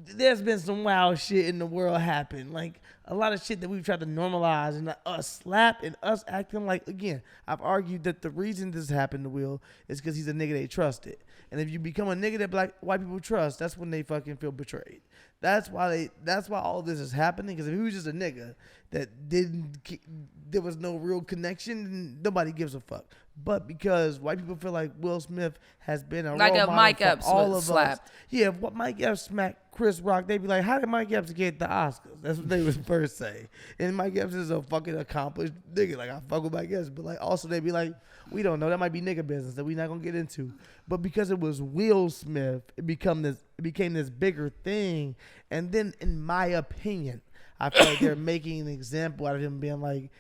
There's been some wild shit in the world happen. Like, a lot of shit that we've tried to normalize, and a slap and us acting like, again, I've argued that the reason this happened to Will is because he's a nigga they trusted. And if you become a nigga that white people trust, that's when they fucking feel betrayed. That's why all this is happening. Because if he was just a nigga that there was no real connection, then nobody gives a fuck. But because white people feel like Will Smith has been a Like role a model Mike for Epps all was of slapped. us. Yeah, if what Mike Epps smacked Chris Rock, they'd be like, how did Mike Epps get the Oscars? That's what they would first say. And Mike Epps is a fucking accomplished nigga. Like, I fuck with Mike Epps. But like, also they'd be like, we don't know. That might be nigga business that we're not going to get into. But because it was Will Smith, it became this bigger thing. And then, in my opinion, I feel like they're making an example out of him being like,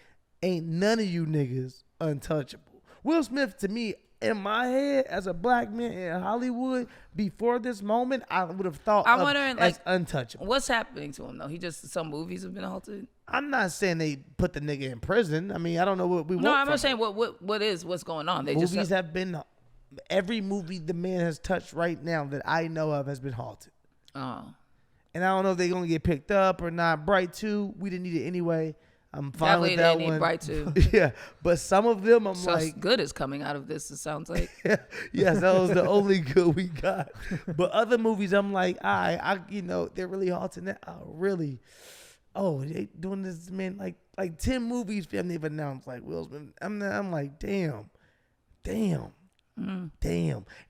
ain't none of you niggas untouchable. Will Smith, to me, in my head, as a black man in Hollywood, before this moment, I would have thought I'm of wondering, as like, untouchable. What's happening to him though? Some movies have been halted. I'm not saying they put the nigga in prison. I mean, I don't know what we want. No, I'm from not saying it. what's going on. They Movies have been, every movie the man has touched right now that I know of has been halted. Oh. And I don't know if they're going to get picked up or not. Bright 2, we didn't need it anyway. I'm fine Definitely with that they one. need Bright 2. Yeah, but some of them I'm So like, good is coming out of this, it sounds like. yes, that was the only good we got. But other movies, I'm like, they're really halting that. Oh, really? Oh, they doing this, man, like 10 movies they've announced, like Will Smith. I'm like, damn. And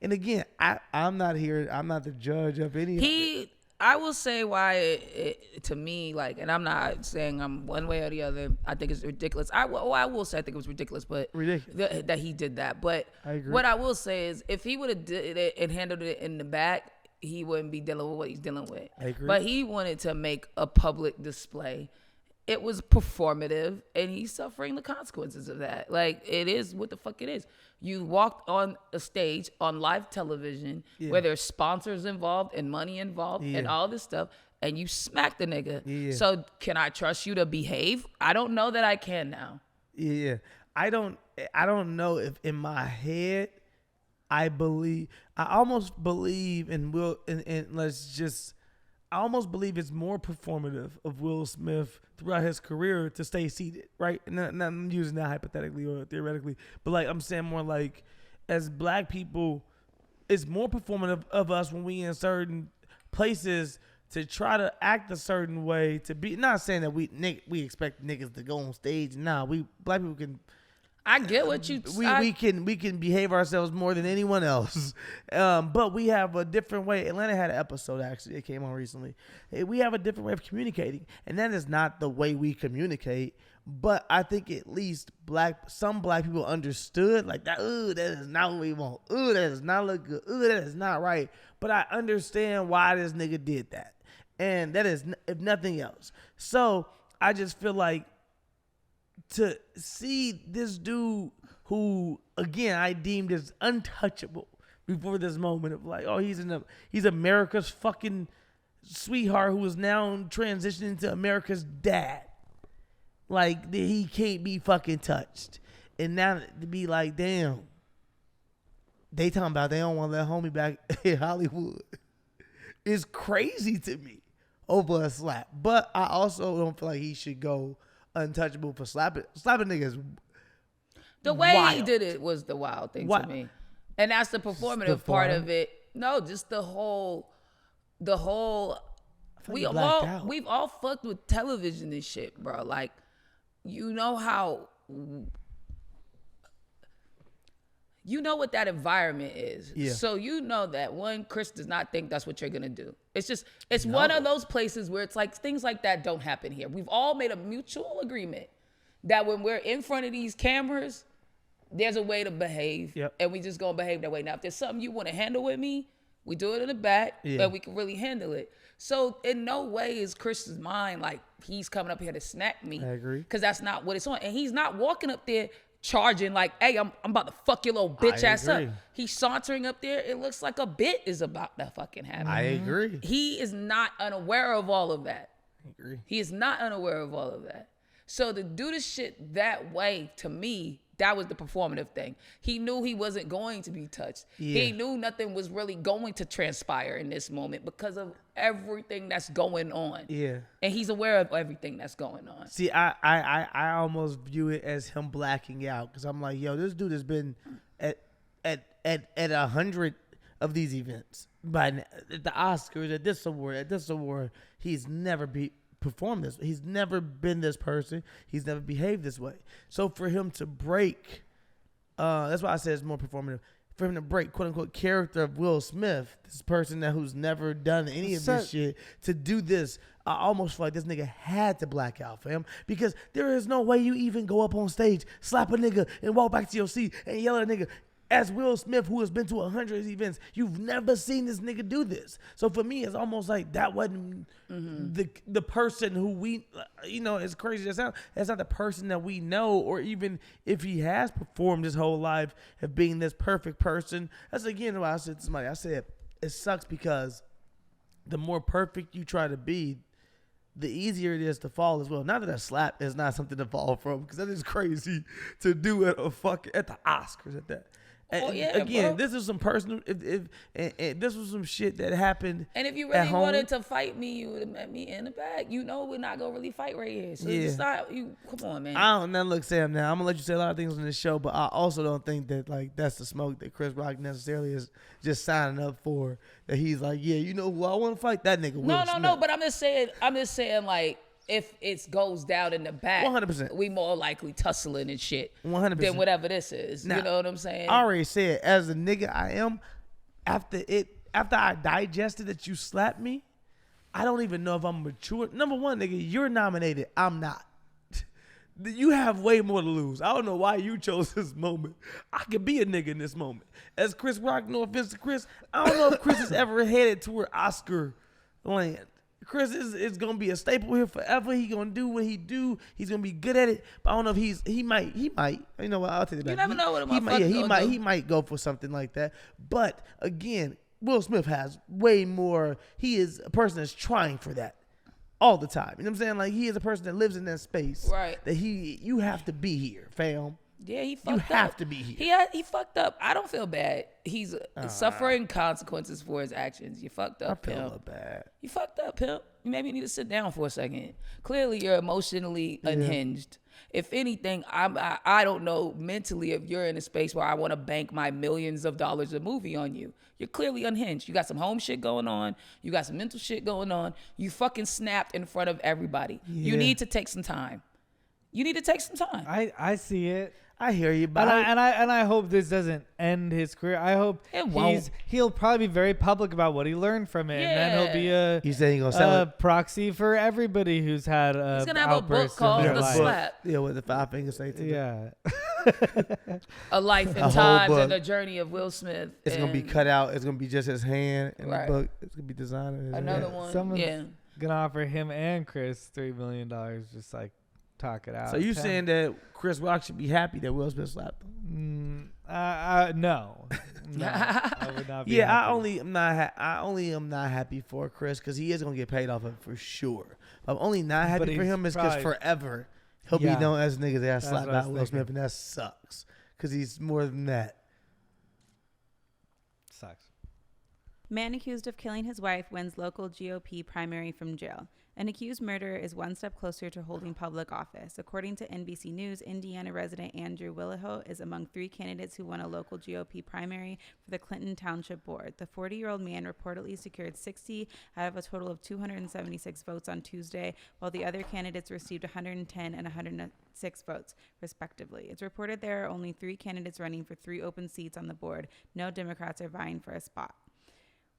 again, I'm not here. I'm not the judge of any of it. I will say why to me, like, and I'm not saying I'm one way or the other. I think it's ridiculous. I will say I think it was ridiculous, but ridiculous that he did that. But I agree. what I will say is, if he would have did it and handled it in the back, he wouldn't be dealing with what he's dealing with. I agree. But he wanted to make a public display. It was performative, and he's suffering the consequences of that. Like, it is what the fuck it is. You walked on a stage on live television where there's sponsors involved and money involved and all this stuff, and you smacked the nigga. Yeah. So can I trust you to behave? I don't know that I can now. Yeah. I don't know if in my head I almost believe I almost believe it's more performative of Will Smith throughout his career to stay seated, right? And I'm using that hypothetically or theoretically, but like I'm saying more like as black people, it's more performative of us when we in certain places to try to act a certain way to be. Not saying that we expect niggas to go on stage. Nah, we black people can. I get what you. We can behave ourselves more than anyone else, but we have a different way. Atlanta had an episode actually that came on recently. We have a different way of communicating, and that is not the way we communicate. But I think at least some black people understood like that. Ooh, that is not what we want. Ooh, that does not look good. Ooh, that is not right. But I understand why this nigga did that, and that is if nothing else. So I just feel like, to see this dude who, again, I deemed as untouchable before this moment of like, oh, he's America's fucking sweetheart who is now transitioning to America's dad. Like, he can't be fucking touched. And now to be like, damn, they talking about they don't want to let homie back in Hollywood. It's crazy to me over a slap. But I also don't feel like he should go untouchable for slapping niggas. The way wild. he did it was the wild thing to me, and that's the performative part of it. No, just the whole. We've all fucked with television and shit, bro. Like, you know how. You know what that environment is. Yeah. So you know that Chris does not think that's what you're gonna do. It's one of those places where it's like things like that don't happen here. We've all made a mutual agreement that when we're in front of these cameras, there's a way to behave, and we just gonna behave that way. Now, if there's something you want to handle with me, we do it in the back, and we can really handle it. So in no way is Chris's mind like he's coming up here to snack me. I agree. Because that's not what it's on. And he's not walking up there charging like, hey, I'm about to fuck your little bitch ass up. He's sauntering up there. It looks like a bit is about to fucking happen. I agree. He is not unaware of all of that. I agree. He is not unaware of all of that. So to do this shit that way, to me, that was the performative thing. He knew he wasn't going to be touched. Yeah. He knew nothing was really going to transpire in this moment because of everything that's going on. Yeah. And he's aware of everything that's going on. See, I almost view it as him blacking out because I'm like, yo, this dude has been at 100 of these events. At the Oscars, at this award, he's never performed this. He's never been this person. He's never behaved this way. So for him to break, that's why I said it's more performative. For him to break, quote unquote, character of Will Smith, this person who's never done any of this shit, to do this, I almost feel like this nigga had to black out for him because there is no way you even go up on stage, slap a nigga, and walk back to your seat and yell at a nigga. as Will Smith, who has been to 100 events, you've never seen this nigga do this. So for me, it's almost like that wasn't the person who we, as crazy as that sounds, that's not the person that we know, or even if he has performed his whole life of being this perfect person. That's again why I said to somebody, I said, it sucks because the more perfect you try to be, the easier it is to fall as well. Not that a slap is not something to fall from, because that is crazy to do at the Oscars at that. Again, this is some personal. If this was some shit that happened, and if you really wanted to fight me, you would have met me in the back. We're not gonna really fight right here. So it's not you. Come on, man. I don't know. Look, Sam. Now I'm gonna let you say a lot of things on this show, but I also don't think that that's the smoke that Chris Rock necessarily is just signing up for. That he's like, yeah, who I want to fight, that nigga. No. But I'm just saying, like, if it goes down in the back, 100%, we more likely tussling and shit 100% than whatever this is. Now, you know what I'm saying? I already said, as a nigga I am, after I digested that you slapped me, I don't even know if I'm mature. Number one, nigga, you're nominated. I'm not. You have way more to lose. I don't know why you chose this moment. I could be a nigga in this moment. As Chris Rock, no offense to Chris, I don't know if Chris is ever headed toward Oscar land. Chris is gonna be a staple here forever. He gonna do what he do. He's gonna be good at it. But I don't know if he might. You know what? I'll take it back. You never know what a motherfucker he might go for something like that. But again, Will Smith has way more. He is a person that's trying for that all the time. You know what I'm saying? Like, he is a person that lives in that space. Right. That you have to be here, fam. Yeah, he fucked up. You have to be here. He fucked up. I don't feel bad. He's suffering consequences for his actions. You fucked up, I feel a pimp. little bad. You fucked up, pimp. You maybe need to sit down for a second. Clearly, you're emotionally unhinged. If anything, I don't know mentally if you're in a space where I want to bank my millions of dollars a movie on you. You're clearly unhinged. You got some home shit going on. You got some mental shit going on. You fucking snapped in front of everybody. Yeah. You need to take some time. I see it. I hear you, but and I hope this doesn't end his career. I hope he'll probably be very public about what he learned from it, and then he'll be you saying he's gonna sell a proxy for everybody who's had a he's gonna have a book called The Slap. Yeah, with the 5 fingers say to yeah. A life and times and the journey of Will Smith. It's gonna be cut out. It's gonna be just his hand in the book. It's gonna be designed. Another one. Someone's gonna offer him and Chris $3 million, just like talk it out. So you saying that Chris Rock should be happy that Will Smith slapped him? No, I would not be. Yeah, happy. I only am not happy for Chris because he is gonna get paid off of it for sure. I'm only not happy for him is because forever he'll be known as niggas that slapped by Will Smith, and that sucks because he's more than that. Sucks. Man accused of killing his wife wins local GOP primary from jail. An accused murderer is one step closer to holding public office. According to NBC News, Indiana resident Andrew Willihoe is among 3 candidates who won a local GOP primary for the Clinton Township Board. The 40-year-old man reportedly secured 60 out of a total of 276 votes on Tuesday, while the other candidates received 110 and 106 votes, respectively. It's reported there are only 3 candidates running for 3 open seats on the board. No Democrats are vying for a spot.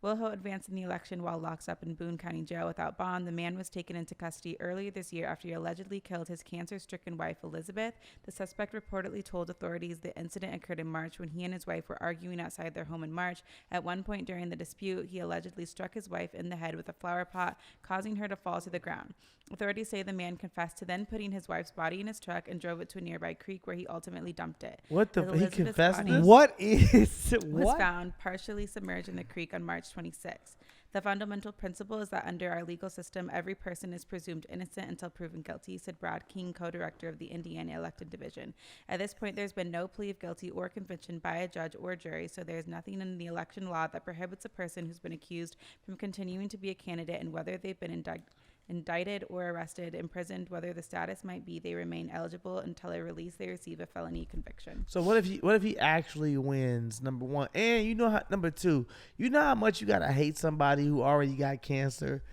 Willihoe advanced in the election while locked up in Boone County Jail without bond. The man was taken into custody earlier this year after he allegedly killed his cancer-stricken wife, Elizabeth. The suspect reportedly told authorities the incident occurred in March when he and his wife were arguing outside their home in March. At one point during the dispute, he allegedly struck his wife in the head with a flower pot, causing her to fall to the ground. Authorities say the man confessed to then putting his wife's body in his truck and drove it to a nearby creek where he ultimately dumped it. What the? He confessed this? Was found partially submerged in the creek on March 26. The fundamental principle is that under our legal system, every person is presumed innocent until proven guilty, said Brad King, co-director of the Indiana Elected Division. At this point, there's been no plea of guilty or conviction by a judge or jury, so there's nothing in the election law that prohibits a person who's been accused from continuing to be a candidate, and whether they've been indicted or arrested, imprisoned, whether the status might be they remain eligible until a release they receive a felony conviction. So what if he actually wins, number one, and number two, you know how much you gotta hate somebody who already got cancer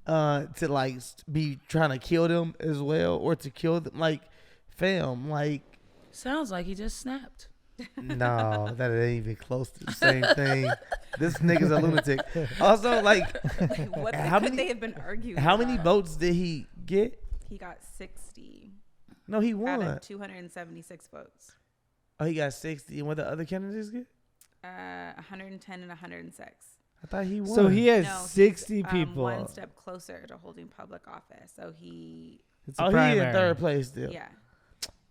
to like be trying to kill them as well, or to kill them, like, fam, like, sounds like he just snapped. No, that ain't even close to the same thing. This nigga's a lunatic. Also, like, what they have been arguing? How many votes did he get? He got 60. No, he won. Out of 276 votes. Oh, he got 60. And what the other candidates get? 110 and 106. I thought he won. So he has No, 60 he's, people. one step closer to holding public office. So he, It's a he primary. in third place still. yeah.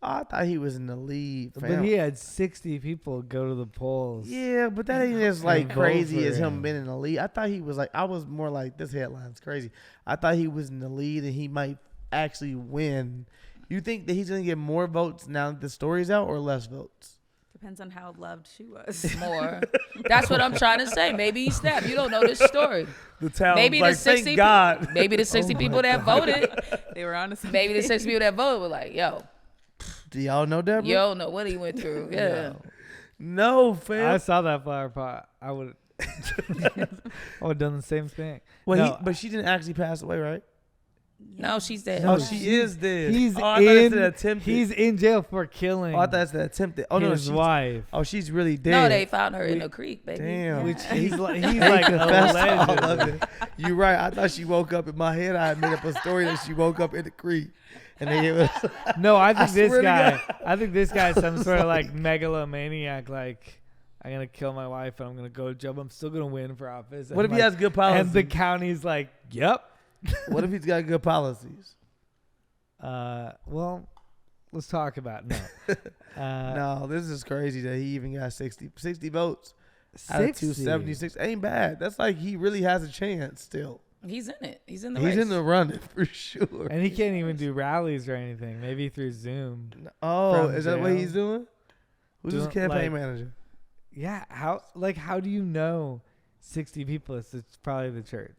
Oh, I thought he was in the lead. But fam. he had 60 people go to the polls. Yeah, but that ain't as like vote crazy for as him him. being in the lead. I thought he was like, I was more like, this headline's crazy. I thought he was in the lead and he might actually win. You think that he's gonna get more votes now that the story's out or less votes? Depends on how loved she was. More. That's what I'm trying to say. Maybe he snapped. You don't know this story. The town Maybe like, the 60 thank God. Maybe the 60 Oh people my that God. voted. They were on a Maybe the 60 people that voted were like, yo, Do y'all know Deborah? you don't know what he went through. Yeah. No, I fam. saw that flower pot. I would have done the same thing. Well, No, but she didn't actually pass away, right? No, she's dead. Oh, she is dead. He's oh, I thought it said in. attempted. He's in jail for killing. Oh, I thought it said attempted. Oh no, his she's, wife. oh, she's really dead. No, they found her in the creek, baby. Damn. Which he's like He a confessed to all legend. of it. You're right. I thought she woke up in my head. I had made up a story that she woke up in the creek, and then it was. No, I think this swear to guy. God. I think this guy's some was sort of like- like megalomaniac. Like, I'm gonna kill my wife and I'm gonna go to jail. But I'm still gonna win for office. What if And he like- has good policies? And the county's like, yep. What if he's got good policies? Well, let's talk about it. No. No, this is crazy that he even got 60 votes out of 276. Ain't bad. That's like he really has a chance still. He's in it. He's in the He's race. in the running for sure. And he can't even do rallies or anything. Maybe through Zoom. Oh, from is that what jail. he's doing? Who's his Doing, campaign like- manager? Yeah. How do you know 60 people? It's probably the church.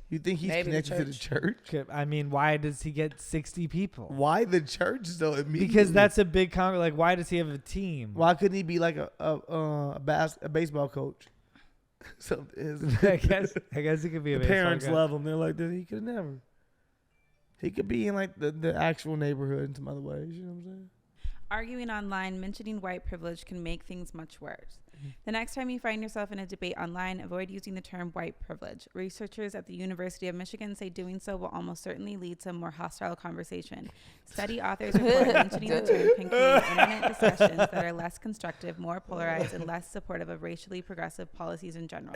You think he's Maybe the connected to the church? I mean, why does he get 60 people? Why the church though? Immediately? Because that's a big like, why does he have a team? Why couldn't he be like a baseball coach? So I guess it could be a the parents baseball love him. They're like, he could never. He could be in like the actual neighborhood in some other ways. You know what I'm saying? Arguing online, mentioning white privilege can make things much worse. The next time you find yourself in a debate online, avoid using the term white privilege. Researchers at the University of Michigan say doing so will almost certainly lead to a more hostile conversation. Study authors report mentioning the term can create internet discussions that are less constructive, more polarized, and less supportive of racially progressive policies in general.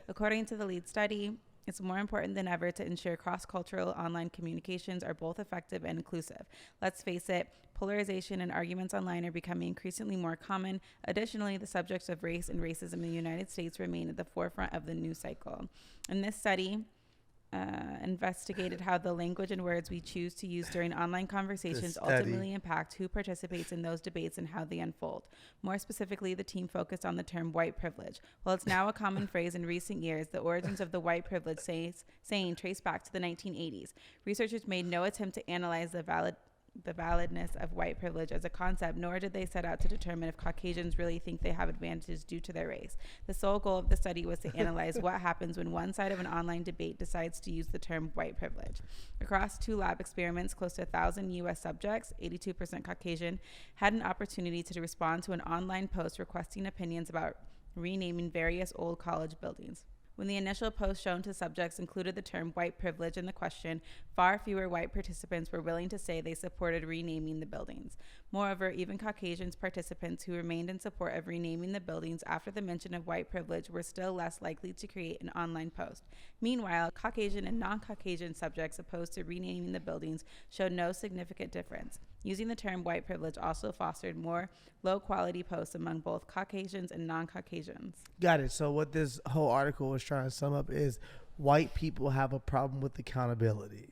According to the lead study, it's more important than ever to ensure cross-cultural online communications are both effective and inclusive. Let's face it, polarization and arguments online are becoming increasingly more common. Additionally, the subjects of race and racism in the United States remain at the forefront of the news cycle. In this study, investigated how the language and words we choose to use during online conversations ultimately impact who participates in those debates and how they unfold. More specifically, the team focused on the term white privilege. While it's now a common phrase in recent years, the origins of the white privilege saying trace back to the 1980s. Researchers made no attempt to analyze the validness of white privilege as a concept, nor did they set out to determine if Caucasians really think they have advantages due to their race. The sole goal of the study was to analyze what happens when one side of an online debate decides to use the term white privilege. Across 2 lab experiments, close to 1,000 U.S. subjects, 82% Caucasian, had an opportunity to respond to an online post requesting opinions about renaming various old college buildings. When the initial post shown to subjects included the term white privilege in the question, far fewer white participants were willing to say they supported renaming the buildings. Moreover, even Caucasian participants who remained in support of renaming the buildings after the mention of white privilege were still less likely to create an online post. Meanwhile, Caucasian and non-Caucasian subjects opposed to renaming the buildings showed no significant difference. Using the term white privilege also fostered more low-quality posts among both Caucasians and non-Caucasians. Got it. So what this whole article was trying to sum up is white people have a problem with accountability.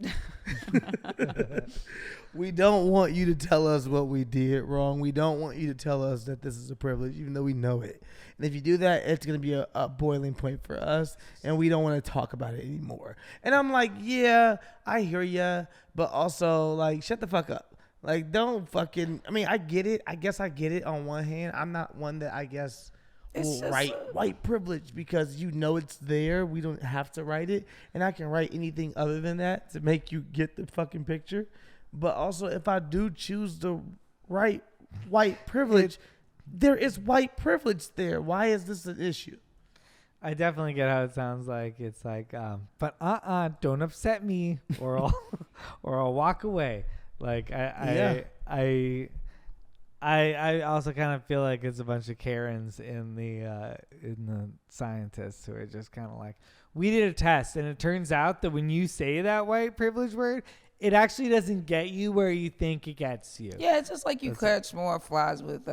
We don't want you to tell us what we did wrong. We don't want you to tell us that this is a privilege, even though we know it. And if you do that, it's going to be a boiling point for us, and we don't want to talk about it anymore. And I'm like, yeah, I hear ya, but also, like, shut the fuck up. Like, don't fucking, I mean, I get it. I guess I get it on one hand. I'm not one that I guess will write white privilege because you know it's there. We don't have to write it. And I can write anything other than that to make you get the fucking picture. But also, if I do choose to write white privilege, there is white privilege there. Why is this an issue? I definitely get how it sounds like. It's like, but don't upset me, or I'll walk away. Like I I also kind of feel like it's a bunch of Karens in the scientists who are just kind of like, we did a test and it turns out that when you say that white privilege word, it actually doesn't get you where you think it gets you. Yeah, it's just like you catch more flies with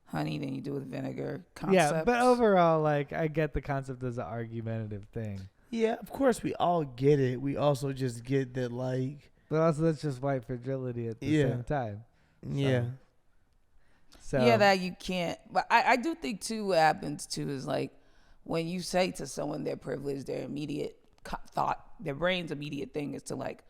honey than you do with vinegar. Concepts. Yeah, but overall, like, I get the concept as an argumentative thing. Yeah, of course we all get it. We also just get that, like. But also that's just white fragility at the same time. Yeah. So Yeah, that you can't. But I do think too what happens too is like when you say to someone they're privileged, their immediate thought, their brain's immediate thing is to like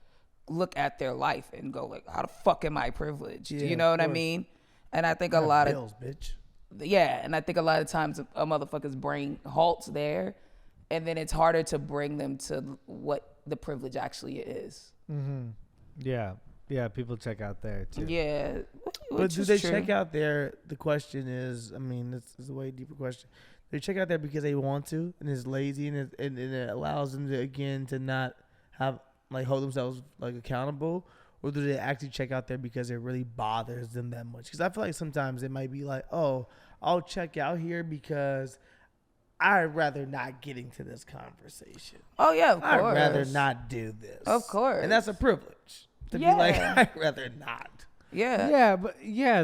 look at their life and go like, how the fuck am I privileged? Yeah, You know what I mean? And I think a lot of bitch. Yeah, and I think a lot of times a motherfucker's brain halts there, and then it's harder to bring them to what the privilege actually is. Mm-hmm. Yeah, people check out there too. Yeah, but do they check out there? The question is, I mean, this is a way deeper question. They check out there because they want to, and it's lazy, and it allows them to again to not have like hold themselves like accountable, or do they actually check out there because it really bothers them that much? Because I feel like sometimes it might be like, oh, I'll check out here because I'd rather not get into this conversation. Oh yeah, of course. I'd rather not do this. Of course. And that's a privilege to be like, I'd rather not. Yeah.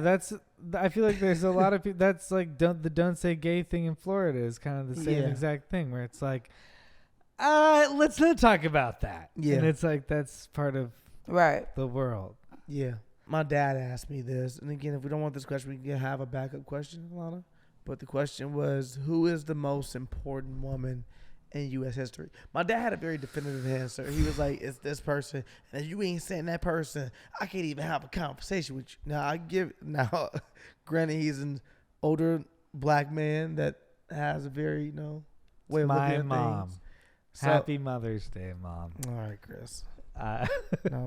That's. I feel like there's a lot of people. That's like the don't say gay thing in Florida is kind of the same exact thing where it's like, let's not talk about that. Yeah, and it's like that's part of the world. Yeah, my dad asked me this, and again, if we don't want this question, we can have a backup question, Alana. But the question was, who is the most important woman in U.S. history? My dad had a very definitive answer. He was like, it's this person. And if you ain't saying that person, I can't even have a conversation with you. Now, granted, he's an older black man that has a very, way of looking at mom. things. Happy Mother's Day, Mom. All right, Chris. Now,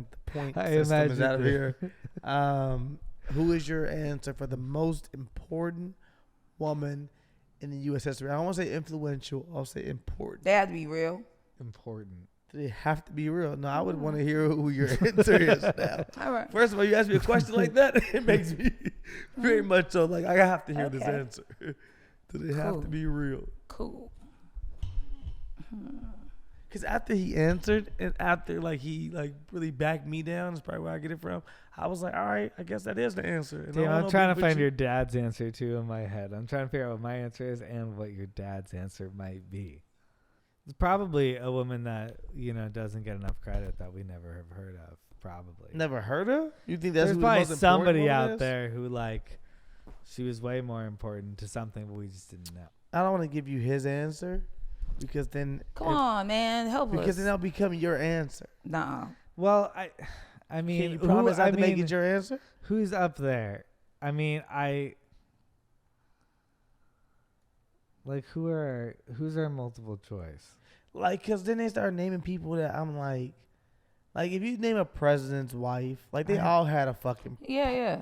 the point I system is out of imagined here. Who is your answer for the most important woman in the U.S. history? I don't want to say influential. I'll say important. They have to be real. Important. They have to be real. No, I would want to hear who your answer is now. All right. First of all, you ask me a question like that, it makes me very much so like I have to hear this answer. Do they have to be real? Cool. Because after he answered and after he really backed me down, that's probably where I get it from. I was like, all right, I guess that is the answer. And I'm trying to find your dad's answer too in my head. I'm trying to figure out what my answer is and what your dad's answer might be. It's probably a woman that, doesn't get enough credit that we never have heard of. Probably. Never heard of? You think that's There's who probably the most somebody important out woman is? there who she was way more important to something, but we just didn't know. I don't want to give you his answer because then Come on, man, help us. Because then that'll become your answer. Nah. Well, I mean, can you promise not to make it your answer? Who's up there? I mean, who's our multiple choice? Because then they start naming people that I'm like if you name a president's wife, they all had a fucking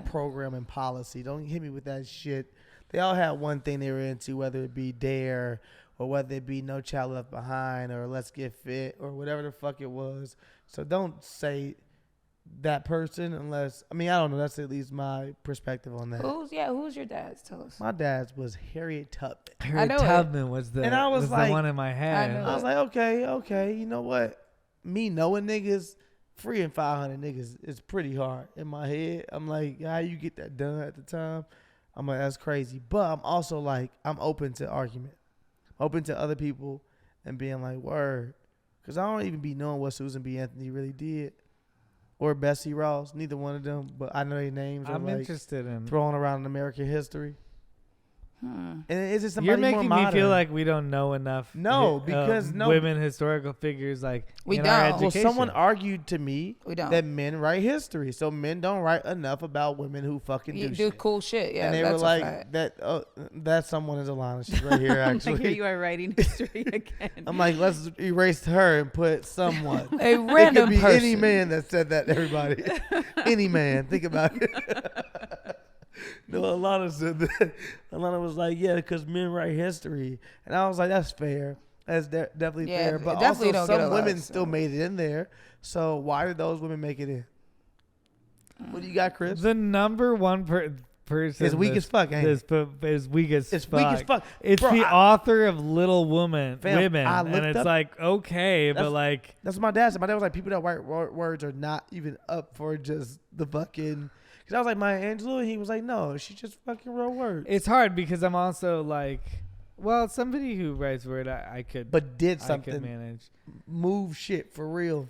program and policy. Don't hit me with that shit. They all had one thing they were into, whether it be DARE or whether it be No Child Left Behind or Let's Get Fit or whatever the fuck it was. So don't say that person unless, I don't know. That's at least my perspective on that. Who's your dad's? Tell us. My dad's was Harriet Tubman. Harriet Tubman was the, and I was like, the one in my head. I was like, okay. You know what? Me knowing niggas, freeing 500 niggas is pretty hard in my head. I'm like, how you get that done at the time? I'm like, that's crazy. But I'm also like, I'm open to argument. Open to other people and being like, word. Because I don't even be knowing what Susan B. Anthony really did. Or Bessie Ross. Neither one of them. But I know their names. I'm interested in throwing around in American history. And is it somebody You're making more me modern? feel like we don't know enough. No, because women historical figures we in don't. our education. Well, someone argued to me we don't. that men write history, so men don't write enough about women who fucking do shit. Cool shit. Yeah, and they were like that. That someone is Alana. She's right here. Actually, here you are writing history again. I'm like, let's erase her and put someone. A random it could be person. any man that said that to everybody. Any man. Think about it. No, Alana said that. Alana was like, yeah, because men write history. And I was like, that's fair. That's definitely fair. But definitely also, don't get a some lot, women so. still made it in there. So why did those women make it in? What do you got, Chris? The number one person. It's weak as fuck, ain't it? It's weak as It's fuck. weak as fuck. It's Bro, the author of Little Women, Fam, I and looked it's up- like, okay, but like... That's what my dad said. My dad was like, people that write words are not even up for just the fucking... Because I was like, Maya Angelou, and he was like, no, she just fucking wrote words. It's hard because I'm also like... Well, somebody who writes word, I could... But did I something. could manage. Move shit for real.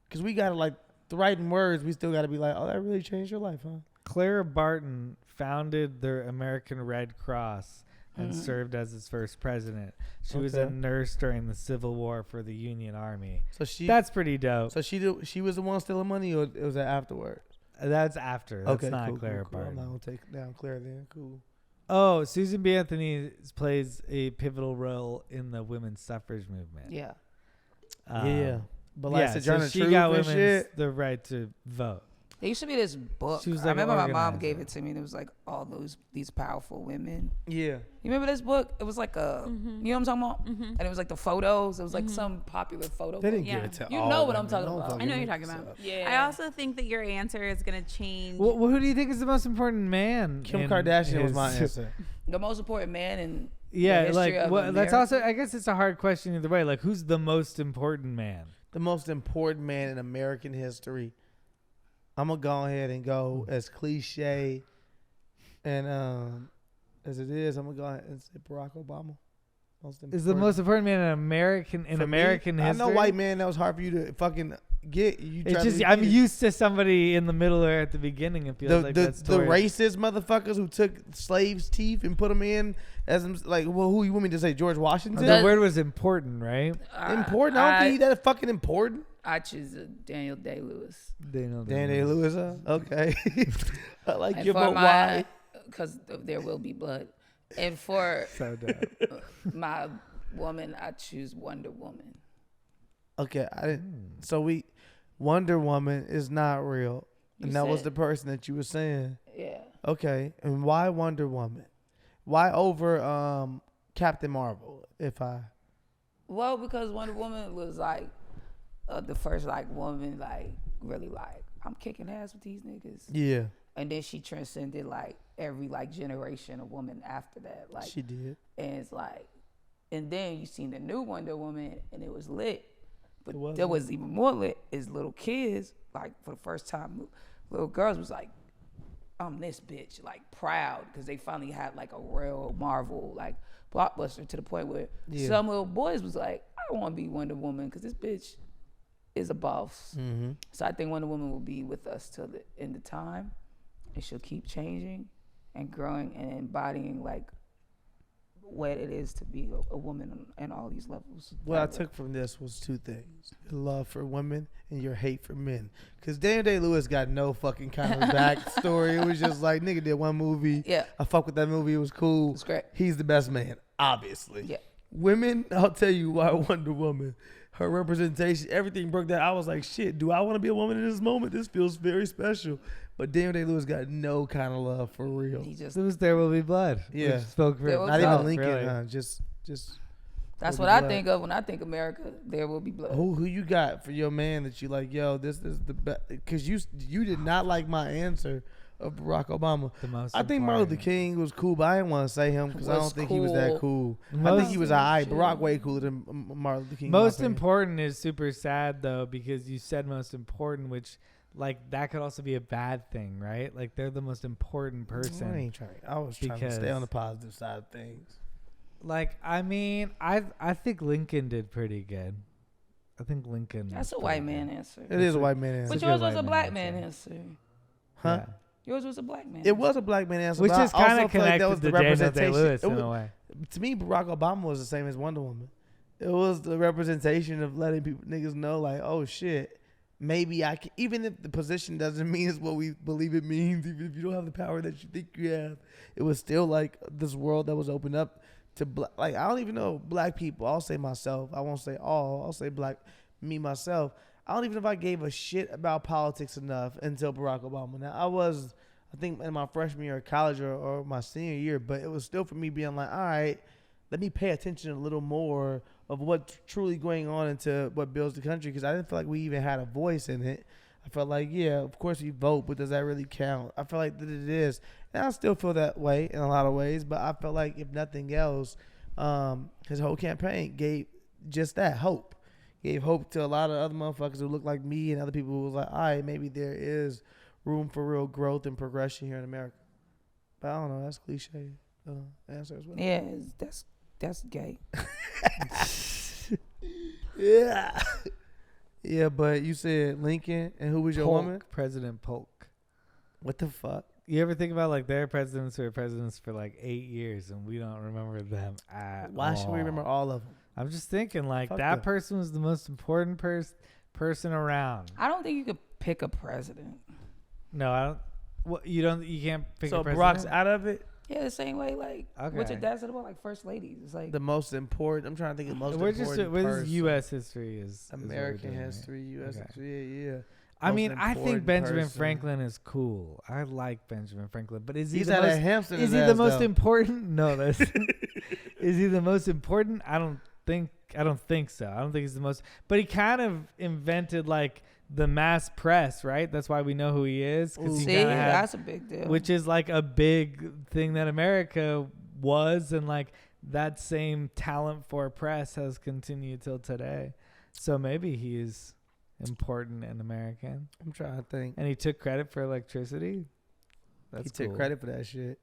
Because we got to like... The writing words, we still got to be like, oh, that really changed your life, huh? Clara Barton founded the American Red Cross and served as its first president. She was a nurse during the Civil War for the Union Army. So That's pretty dope. So she was the one stealing money, or it was that afterwards? That's after. That's Okay, not cool, Clara cool. Barton. I'm not gonna take down Clara then. Cool. Oh, Susan B. Anthony plays a pivotal role in the women's suffrage movement. Yeah. Yeah, but like Sojourner she Truth got and women shit. the right to vote. There used to be this book. She was I like an remember my mom organizer. gave it to me. And it was like all these powerful women. Yeah. You remember this book? It was like a, you know what I'm talking about? And it was like the photos. It was like some popular photo. They book. didn't Yeah. give it to You all know what I'm women. talking Don't about. fucking I know what you're make talking this about. up. Yeah. I also think that your answer is going to change. Well, who do you think is the most important man? Kim in Kardashian was his- my answer. The most important man in Yeah, the history like of that's America. also. I guess it's a hard question either way. Like, who's the most important man? The most important man in American history. I'm gonna go ahead and go as cliche and as it is. I'm gonna go ahead and say Barack Obama. Is the most important man in American For me, American history? I know white man. That was hard for you to fucking get. You It's try to just repeat I'm it. used to somebody in the middle or at the beginning. It feels the like the, that's the racist motherfuckers who took slaves' teeth and put them in as like. Well, who you want me to say? George Washington? The word was important, right? Important? I don't think that fucking important. I choose Daniel Day-Lewis. Daniel Day-Lewis. Okay. I like And your for vote. Why? Because there will be blood. And for So dope. my woman, I choose Wonder Woman. Okay, I didn't. So Wonder Woman is not real, You and that was said- the person that you were saying. Yeah. Okay, and why Wonder Woman? Why over Captain Marvel? Well, because Wonder Woman was like the first like woman like really like I'm kicking ass with these niggas. Yeah, And then she transcended like every like generation of woman after that. Like she did. and it's like and then you seen the new Wonder Woman and it was lit. But It was there lit. was even more lit is little kids, like for the first time, little girls was like, I'm this bitch, like proud because they finally had like a real Marvel like blockbuster to the point where Yeah. some little boys was like, I don't want to be Wonder Woman because this bitch is a boss. Mm-hmm. So I think Wonder Woman will be with us till the end of time, and she'll keep changing and growing and embodying like what it is to be a woman in all these levels. What I took from this was two things: your love for women and your hate for men. Because Daniel Day-Lewis got no fucking kind of backstory. It was just like, nigga did one movie. Yeah. I fuck with that movie. It was cool. It's great. He's the best man, obviously. Yeah. Women, I'll tell you why Wonder Woman. Her representation, everything broke down. I was like, shit, do I want to be a woman in this moment? This feels very special. But Daniel Day-Lewis got no kind of love for real. He just It was There Will Be Blood. Yeah. Which spoke for There Will Not Be even blood. Lincoln, Really. huh? Just that's Will what Be I Blood. think of when I think America. There will be blood. Who you got for your man that you like, yo, this is the best? Because you did not like my answer of Barack Obama. The most I think Martin Luther important. King was cool, but I didn't want to say him because I Was don't think he was that cool. I think he was alright. Barack way cooler than Martin Luther King. in my Most opinion. important is super sad though because you said most important, which like that could also be a bad thing, right? Like they're the most important person. I ain't trying. I was trying to stay Because- on the positive side of things. Like I mean, I think Lincoln did pretty good. I think Lincoln. That's a was white pretty man good. answer. It is a white man answer, But a yours good was a white black man man answer. answer. huh? Yeah. Yours was a black man. It was a black man answer, Which but is I also kind of feel like that was connected the to Daniel representation. Day-Lewis It in was- a way. To me, Barack Obama was the same as Wonder Woman. It was the representation of letting people niggas know, like, oh shit, maybe I can. Even if the position doesn't mean it's what we believe it means, even if you don't have the power that you think you have, it was still like this world that was opened up to black. Like I don't even know black people. I'll say myself. I won't say all. I'll say black. Me myself. I don't even know if I gave a shit about politics enough until Barack Obama. Now I think in my freshman year of college or my senior year, but it was still for me being like, all right, let me pay attention a little more of what's truly going on into what builds the country, because I didn't feel like we even had a voice in it. I felt like, yeah, of course we vote, but does that really count? I feel like that it is. And I still feel that way in a lot of ways, but I felt like if nothing else, his whole campaign gave just that hope. Gave hope to a lot of other motherfuckers who look like me and other people who was like, all right, maybe there is room for real growth and progression here in America. But I don't know, that's cliche answer as well. Yeah, that's gay. Yeah. Yeah, but you said Lincoln, and who was your woman? President Polk. What the fuck? You ever think about like their presidents who were presidents for like 8 years and we don't remember them at Why all? should we remember all of them? I'm just thinking like Fuck that them. person was the most important person around. I don't think you could pick a president. No, I don't. What you don't? You can't pick So a president. Brock's out of it. Yeah, the same way like Okay. what's your dad said about like first ladies. It's like The most important. I'm trying to think of the most We're important just we're person. U.S. history is American doing, right? history, U.S. Okay. history. Yeah. I Most mean, I think important Benjamin person. Franklin is cool. I like Benjamin Franklin, but is he He's the had most? a hamster in Is his he the ass, most though. important? No, that's. Is he the most important? I don't think so. I don't think he's the most. But he kind of invented like the mass press, right? That's why we know who he is. 'Cause he see, kinda had- that's a big deal. which is like a big thing that America was, and like that same talent for press has continued till today. So maybe he's important and American, I'm trying to think. and he took credit for electricity. That's He took cool. credit for that shit.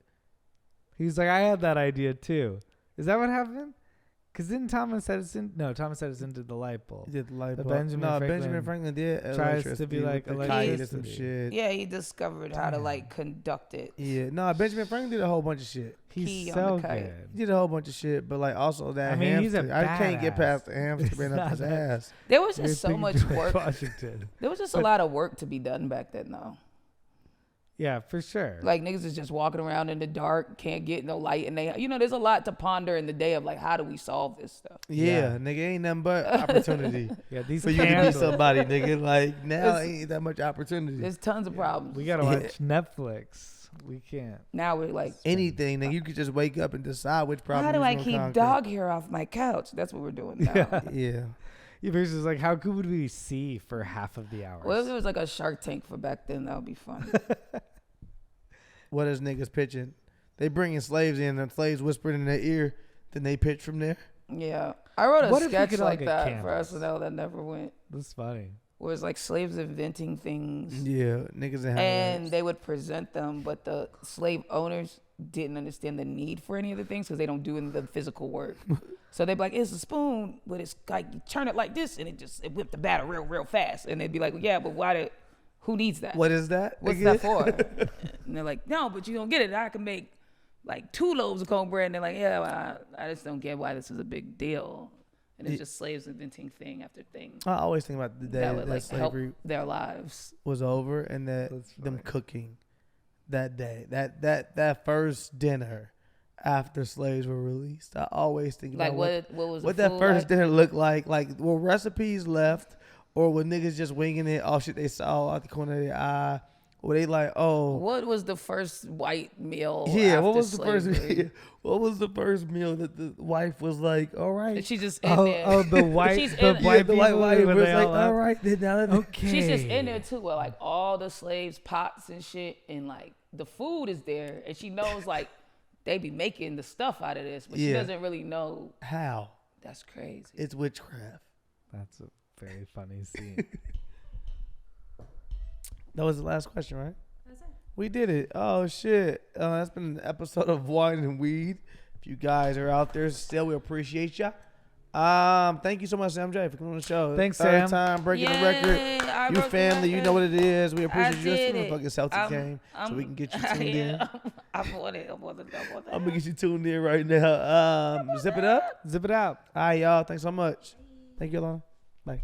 He's like, I had that idea too. Is that what happened? Because didn't Thomas Edison? No, Thomas Edison did the light bulb. He did the light But bulb. Benjamin Benjamin Franklin did tries to electricity be like with the kite and some electricity. shit. yeah, he discovered how to Damn. like conduct it. Yeah, no, Benjamin Franklin did a whole bunch of shit. He's Key on so the kite. good. He did a whole bunch of shit, but like also that I mean, he's a hamster. I can't get badass. past the hamster It's being up his not that- ass. There was You're just so thinking much George work. Washington. There was just a But- lot of work to be done back then, though. Yeah, for sure. Like niggas is just walking around in the dark, can't get no light, and there's a lot to ponder in the day of like, how do we solve this stuff? Yeah, nigga, ain't nothing but opportunity yeah, these for you to be candles. somebody, nigga. Like now, ain't that much opportunity. There's tons of problems. We gotta watch Netflix. We can't. Now we're like, Anything, nigga, you could just wake up and decide which problem. how do you I gonna keep conquer. dog hair off my couch? That's what we're doing now. Yeah. Yeah, versus like, how good would we see for half of the hours? Well, if it was like a Shark Tank for back then, that would be fun. What is niggas pitching? They bringing slaves in, and slaves whispering in their ear. Then they pitch from there. Yeah, I wrote What a if we sketch could all like get that candles? for SNL that never went. That's funny. Where it's like slaves inventing things. Yeah, niggas in And they would present them, but the slave owners didn't understand the need for any of the things because they don't do any of the physical work. So they'd be like, it's a spoon, but it's like you turn it like this and it whipped the batter real fast. And they'd be like, yeah, but who needs that? What is that? What's nigga? that for? And they're like, no, but you don't get it. I can make like 2 loaves of cornbread. And they're like, yeah, well, I just don't get why this is a big deal. And it's just slaves inventing thing after thing I always think about the day that that, would like help slavery their lives. was over and that That's them funny. cooking that day, that first dinner after slaves were released. I always think Like about what was what the that food first like? dinner looked like were recipes left or were niggas just winging it? All shit they saw out the corner of their eye. Were they like, oh, What was the first white meal? yeah? What after was the first? slavery? What was the first meal that the wife was like, all right? She just in there. Oh, the white, She's the in- white Yeah, the white people wife when was they like, all all left? right, then now that Okay. She's just in there too, with like all the slaves' pots and shit, and like the food is there, and she knows like they be making the stuff out of this, but she Yeah. doesn't really know. How? That's crazy. It's witchcraft. That's a very funny scene. That was the last question, right? We did it. Oh shit! That's been an episode of Wine and Weed. If you guys are out there still, we appreciate ya. Thank you so much, Sam J, for coming on the show. Thanks, Third Sam. time breaking the Yay, record. I You broke the family, you record. know what it is. We appreciate you. did This it. fucking Celtic game, so we can get you tuned in. I'm on it. I'm on it. I'm gonna get you tuned in right now. Zip it up. Zip it out. All right, y'all. Thanks so much. Thank you, Alana. Bye.